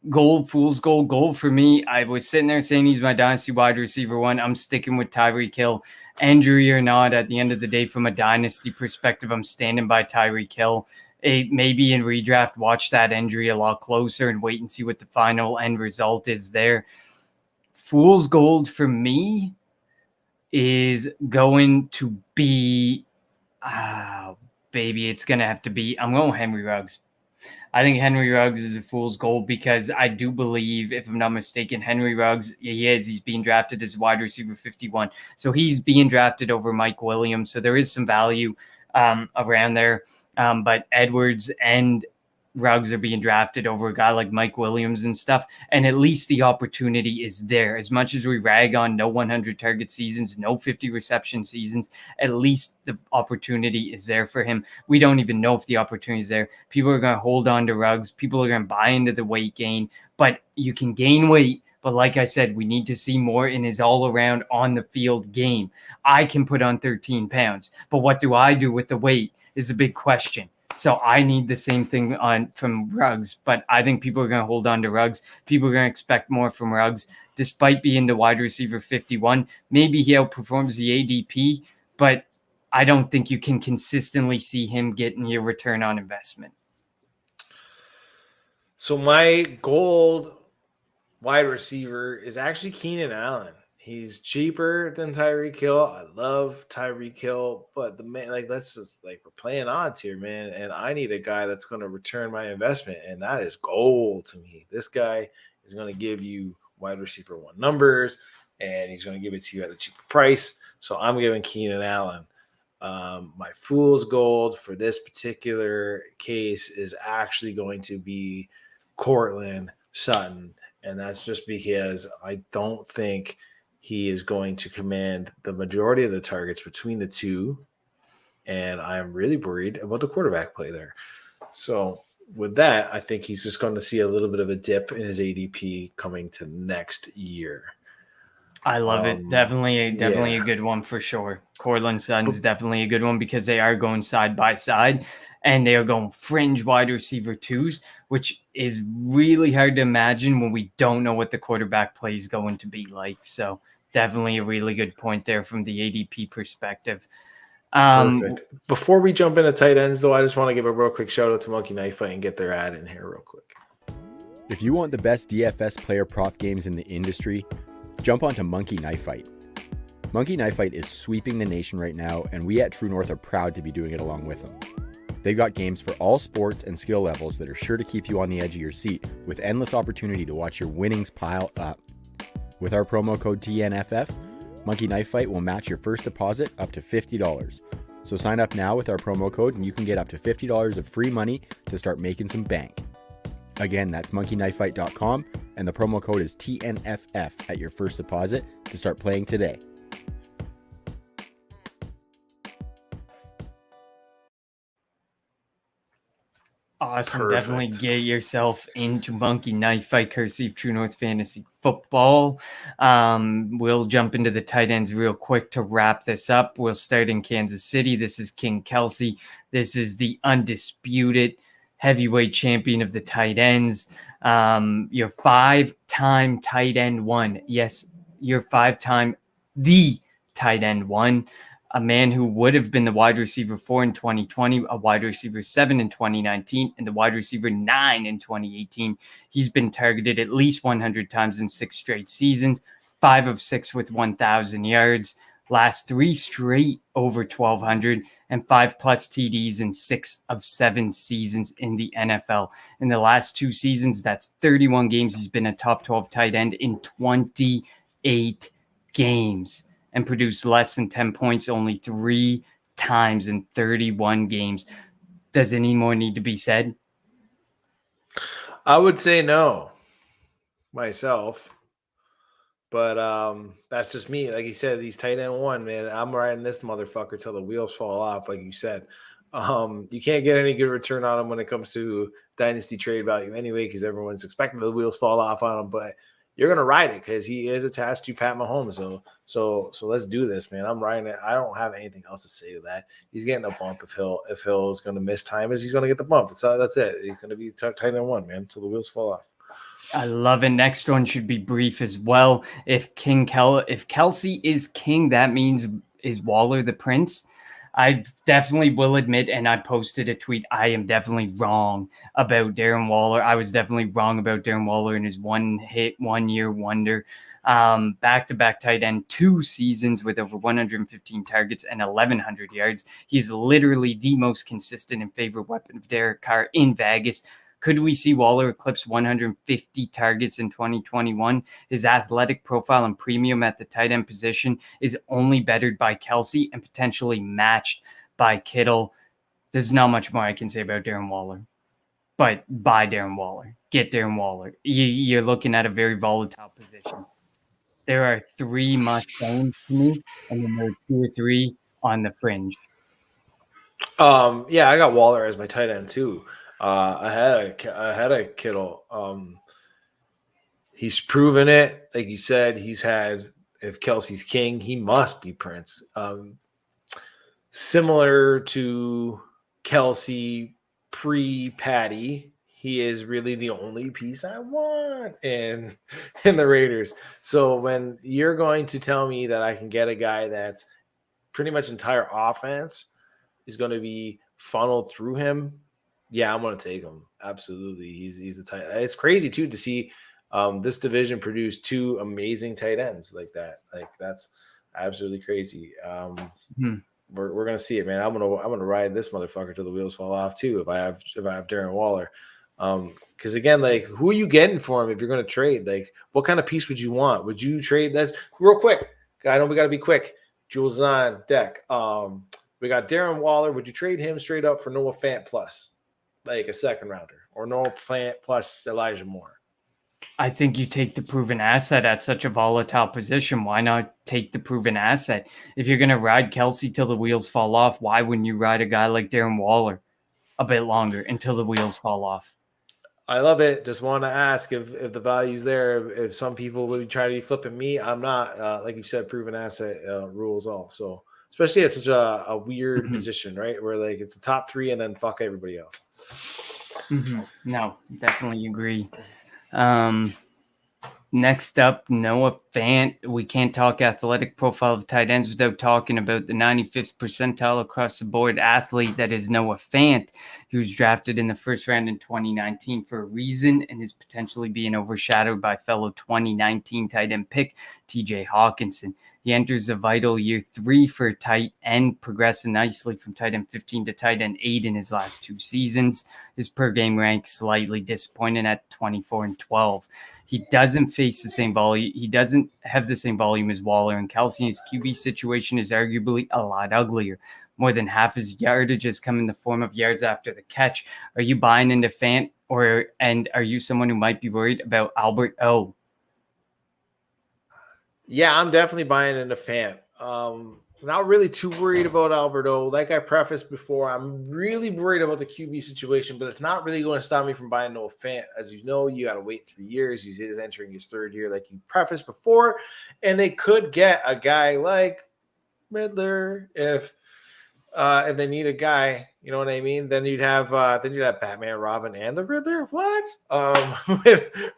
Fool's gold for me. I was sitting there saying he's my dynasty wide receiver one. I'm sticking with Tyreek Hill. Injury or not, at the end of the day, from a dynasty perspective, I'm standing by Tyreek Hill. Maybe in redraft, watch that injury a lot closer and wait and see what the final end result is there. Fool's gold for me is going to be, it's going to have to be, I'm going Henry Ruggs. I think Henry Ruggs is a fool's gold because I do believe, if I'm not mistaken, Henry Ruggs, he's being drafted as wide receiver 51. So he's being drafted over Mike Williams. So there is some value around there. But Edwards and Ruggs are being drafted over a guy like Mike Williams and stuff. And at least the opportunity is there. As much as we rag on no 100 target seasons, no 50 reception seasons, at least the opportunity is there for him. We don't even know if the opportunity is there. People are going to hold on to Ruggs. People are going to buy into the weight gain. But you can gain weight. But like I said, we need to see more in his all-around on-the-field game. I can put on 13 pounds. But what do I do with the weight is a big question. So I need the same thing from Ruggs, but I think people are going to hold on to Ruggs. People are going to expect more from Ruggs, despite being the wide receiver 51. Maybe he outperforms the ADP, but I don't think you can consistently see him getting your return on investment. So my gold wide receiver is actually Keenan Allen. He's cheaper than Tyreek Hill. I love Tyreek Hill, but the man, let's just we're playing odds here, man. And I need a guy that's going to return my investment, and that is gold to me. This guy is going to give you wide receiver one numbers, and he's going to give it to you at a cheaper price. So I'm giving Keenan Allen. My fool's gold for this particular case is actually going to be Courtland Sutton, and that's just because I don't think he is going to command the majority of the targets between the two, and I'm really worried about the quarterback play there. So with that, I think he's just going to see a little bit of a dip in his ADP coming to next year. I love it. Definitely a good one for sure. Courtland Sutton's definitely a good one because they are going side by side and they are going fringe wide receiver twos, which is really hard to imagine when we don't know what the quarterback play is going to be like. So definitely a really good point there from the ADP perspective. Perfect. Before we jump into tight ends, though, I just want to give a real quick shout out to Monkey Knife Fight and get their ad in here real quick. If you want the best DFS player prop games in the industry, jump onto Monkey Knife Fight. Monkey Knife Fight is sweeping the nation right now, and we at True North are proud to be doing it along with them. They've got games for all sports and skill levels that are sure to keep you on the edge of your seat, with endless opportunity to watch your winnings pile up. With our promo code TNFF, Monkey Knife Fight will match your first deposit up to $50. So sign up now with our promo code and you can get up to $50 of free money to start making some bank. Again, that's monkeyknifefight.com, and the promo code is TNFF at your first deposit to start playing today. Awesome. Perfect. Definitely get yourself into Monkey Knife Fight, courtesy of True North Fantasy Football. We'll jump into the tight ends real quick to wrap this up. We'll start in Kansas City. This is King Kelsey. This is the undisputed heavyweight champion of the tight ends. Your 5-time tight end one. Yes, your 5-time the tight end one. a man who would have been the wide receiver 4 in 2020, a wide receiver 7 in 2019, and the wide receiver 9 in 2018. He's been targeted at least 100 times in 6 straight seasons, 5 of 6 with 1,000 yards, last 3 straight over 1,200, and 5+ TDs in 6 of 7 seasons in the NFL. In the last 2 seasons, that's 31 games. He's been a top 12 tight end in 28 games and produced less than 10 points only 3 times in 31 games. Does any more need to be said? I would say no myself, but that's just me. Like you said, these tight end 1, man, I'm riding this motherfucker till the wheels fall off, like you said. You can't get any good return on him when it comes to dynasty trade value anyway, because everyone's expecting the wheels fall off on him, but you're gonna ride it because he is attached to Pat Mahomes. So let's do this, man. I'm riding it. I don't have anything else to say to that. He's getting a bump if Hill is gonna miss time, he's gonna get the bump. That's it. He's gonna be tight end 1, man, till the wheels fall off. I love it. Next one should be brief as well. If Kelsey is king, that means is Waller the prince? I definitely will admit, and I posted a tweet, I am definitely wrong about Darren Waller. I was definitely wrong about Darren Waller and his 1-year wonder. Back-to-back tight end, 2 seasons with over 115 targets and 1,100 yards. He's literally the most consistent and favorite weapon of Derek Carr in Vegas. Could we see Waller eclipse 150 targets in 2021? His athletic profile and premium at the tight end position is only bettered by Kelsey and potentially matched by Kittle. There's not much more I can say about Darren Waller. But buy Darren Waller. Get Darren Waller. You're looking at a very volatile position. There are 3 must-owns to me, and then there are 2 or 3 on the fringe. Yeah, I got Waller as my tight end too. I had a Kittle. He's proven it. Like you said, if Kelsey's king, he must be Prince. Similar to Kelsey pre-Patty, he is really the only piece I want in the Raiders. So when you're going to tell me that I can get a guy that's pretty much entire offense is going to be funneled through him, yeah, I'm going to take him. Absolutely. He's the tight. It's crazy too to see this division produce 2 amazing tight ends like that. Like that's absolutely crazy. We're going to see it, man. I'm going to ride this motherfucker till the wheels fall off too if I have Darren Waller. Because again, like, who are you getting for him if you're going to trade? Like, what kind of piece would you want? Would you trade? That's real quick. I know we got to be quick. Jules on deck. We got Darren Waller. Would you trade him straight up for Noah Fant plus? Like a second rounder, or Noah Fant plus Elijah Moore? I think you take the proven asset at such a volatile position. Why not take the proven asset? If you're going to ride Kelsey till the wheels fall off, why wouldn't you ride a guy like Darren Waller a bit longer until the wheels fall off? I love it. Just want to ask if the value's there. If some people would try to be flipping me, I'm not. Like you said, proven asset rules all. So especially at such a weird position, right? Where like it's the top 3 and then fuck everybody else. No, definitely agree. Next up, Noah Fant. We can't talk athletic profile of tight ends without talking about the 95th percentile across the board athlete that is Noah Fant. He was drafted in the first round in 2019 for a reason and is potentially being overshadowed by fellow 2019 tight end pick TJ Hawkinson. He enters a vital year 3 for tight end, progressing nicely from tight end 15 to tight end 8 in his last 2 seasons. His per game rank slightly disappointing at 24 and 12. He doesn't face the same volume. He doesn't have the same volume as Waller and Kelsey. His QB situation is arguably a lot uglier. More than half his yardage has come in the form of yards after the catch. Are you buying into Fant, and are you someone who might be worried about Albert O? Yeah, I'm definitely buying into Fant. Not really too worried about Alberto. Like I prefaced before, I'm really worried about the QB situation, but it's not really going to stop me from buying Noah Fant. As you know, you got to wait 3 years. He's entering his 3rd year, like you prefaced before, and they could get a guy like Riddler if they need a guy. You know what I mean? Then you'd have Batman, Robin, and the Riddler. What?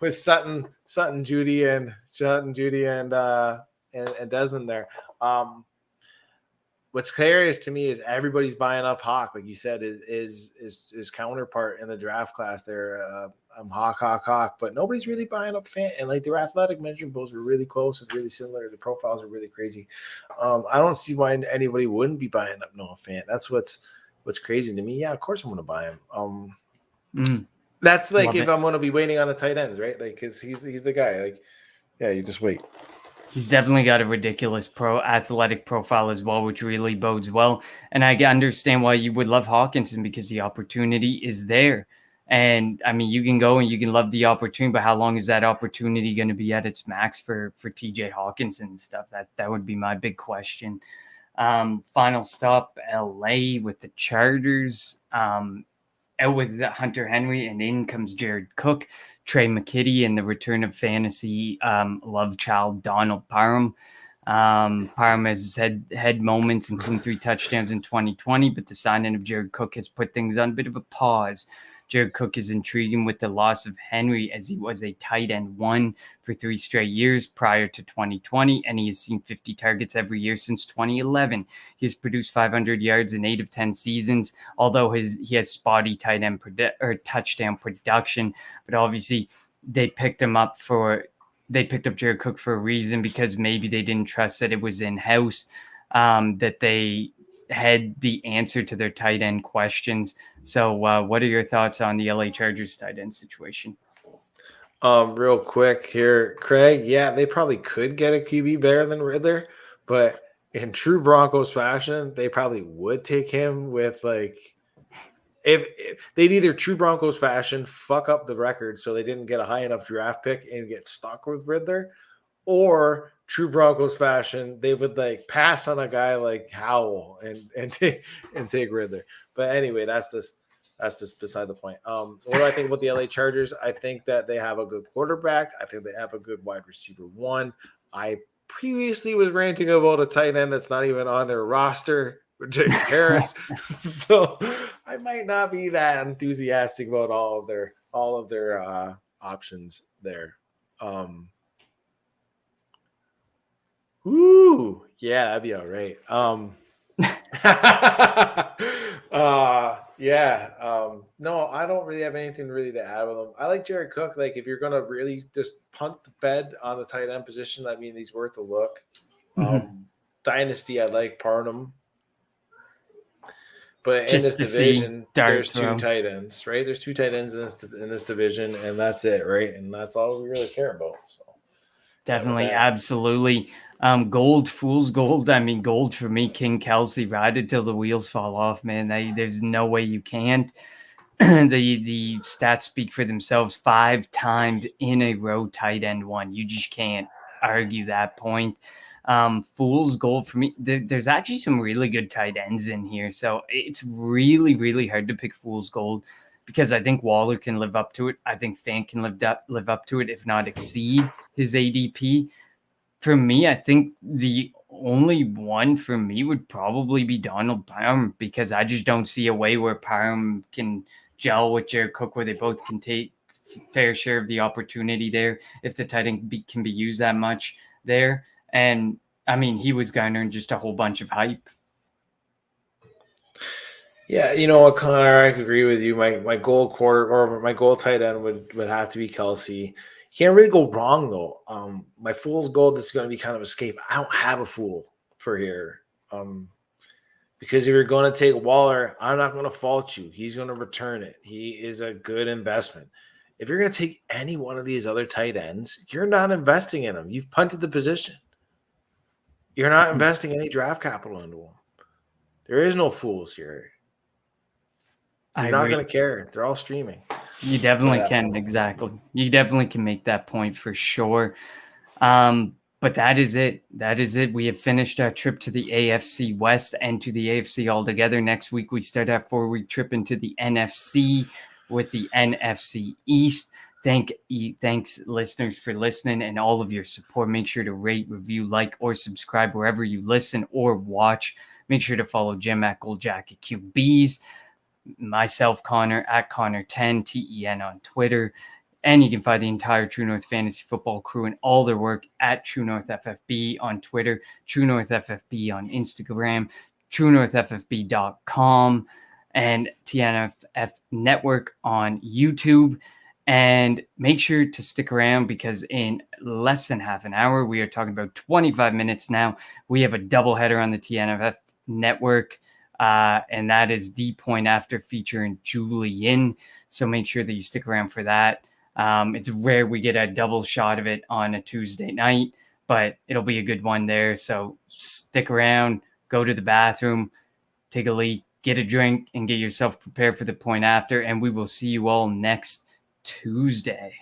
With Sutton, Judy, and Desmond there. what's hilarious to me is everybody's buying up Hawk, like you said, is counterpart in the draft class there. Hawk, but nobody's really buying up Fant. And like their athletic measurables are really close and really similar. The profiles are really crazy. I don't see why anybody wouldn't be buying up Noah Fant. That's what's crazy to me. Yeah, of course I'm going to buy him. That's like Love if it. I'm going to be waiting on the tight ends, right? Like, because he's the guy. Like, yeah, you just wait. He's definitely got a ridiculous athletic profile as well, which really bodes well. And I understand why you would love Hawkinson, because the opportunity is there. And I mean, you can go and you can love the opportunity, but how long is that opportunity going to be at its max for TJ Hawkinson and stuff? That would be my big question. Final stop, LA with the Chargers. Out with Hunter Henry, and in comes Jared Cook, Trey McKitty, and the return of fantasy love child Donald Parham. Parham has had moments, including 3 touchdowns in 2020, but the signing of Jared Cook has put things on a bit of a pause. Jared Cook is intriguing with the loss of Henry, as he was a tight end 1 for 3 straight years prior to 2020, and he has seen 50 targets every year since 2011. He has produced 500 yards in 8 of 10 seasons, although he has spotty tight end touchdown production. But obviously, they picked up Jared Cook for a reason, because maybe they didn't trust that it was in-house, that they had the answer to their tight end questions. So what are your thoughts on the LA Chargers tight end situation? Real quick here, Craig. Yeah, they probably could get a QB better than Riddler, but in true Broncos fashion, they probably would take him with like if they'd either true Broncos fashion fuck up the record so they didn't get a high enough draft pick and get stuck with Riddler, or true Broncos fashion, they would like pass on a guy like Howell and take Riddler. But anyway, that's just beside the point. What do I think about the LA Chargers? I think that they have a good quarterback. I think they have a good wide receiver 1. I previously was ranting about a tight end that's not even on their roster, Jake Harris. So I might not be that enthusiastic about all of their options there. Ooh, yeah, that'd be all right. No, I don't really have anything really to add with him. I like Jared Cook. Like, if you're gonna really just punt the bed on the tight end position, I mean, he's worth a look. Dynasty, I like Parham. But Just in this to see division, there's 2 tight ends, right? There's 2 tight ends in this division, and that's it, right? And that's all we really care about. So definitely, absolutely. Gold, fool's gold. I mean, gold for me, King Kelsey, ride it till the wheels fall off, man. There's no way you can't. The stats speak for themselves. 5 times in a row tight end 1. You just can't argue that point. Fool's gold for me. There's actually some really good tight ends in here, so it's really, really hard to pick fool's gold, because I think Waller can live up to it. I think Fant can live up to it, if not exceed his ADP. For me, I think the only one for me would probably be Donald Parham, because I just don't see a way where Parham can gel with Jared Cook, where they both can take fair share of the opportunity there, if the tight end can be used that much there. And I mean, he was garnering just a whole bunch of hype. Yeah, you know what, Connor, I agree with you. My goal tight end would have to be Kelsey. You can't really go wrong though. My fool's gold is going to be kind of escape. I don't have a fool for here. Because if you're going to take Waller, I'm not going to fault you. He's going to return it. He is a good investment. If you're going to take any one of these other tight ends, you're not investing in them. You've punted the position. You're not investing any draft capital into them. There is no fools here. You're not going to care. They're all streaming. You definitely can. Exactly. You definitely can make that point for sure. But that is it. That is it. We have finished our trip to the AFC West and to the AFC altogether. Next week, we start our 4-week trip into the NFC with the NFC East. Thanks, listeners, for listening and all of your support. Make sure to rate, review, like, or subscribe wherever you listen or watch. Make sure to follow Jim at Goldjacket QBs, myself, Connor, at Connor10, TEN on Twitter. And you can find the entire True North Fantasy Football crew and all their work at True North FFB on Twitter, True North FFB on Instagram, TrueNorthFFB.com, and TNFF Network on YouTube. And make sure to stick around because in less than half an hour, we are talking about 25 minutes now. We have a doubleheader on the TNFF Network, and that is The Point After featuring Julian. So make sure that you stick around for that. It's rare we get a double shot of it on a Tuesday night, but it'll be a good one there. So stick around, go to the bathroom, take a leak, get a drink, and get yourself prepared for The Point After. And we will see you all next Tuesday.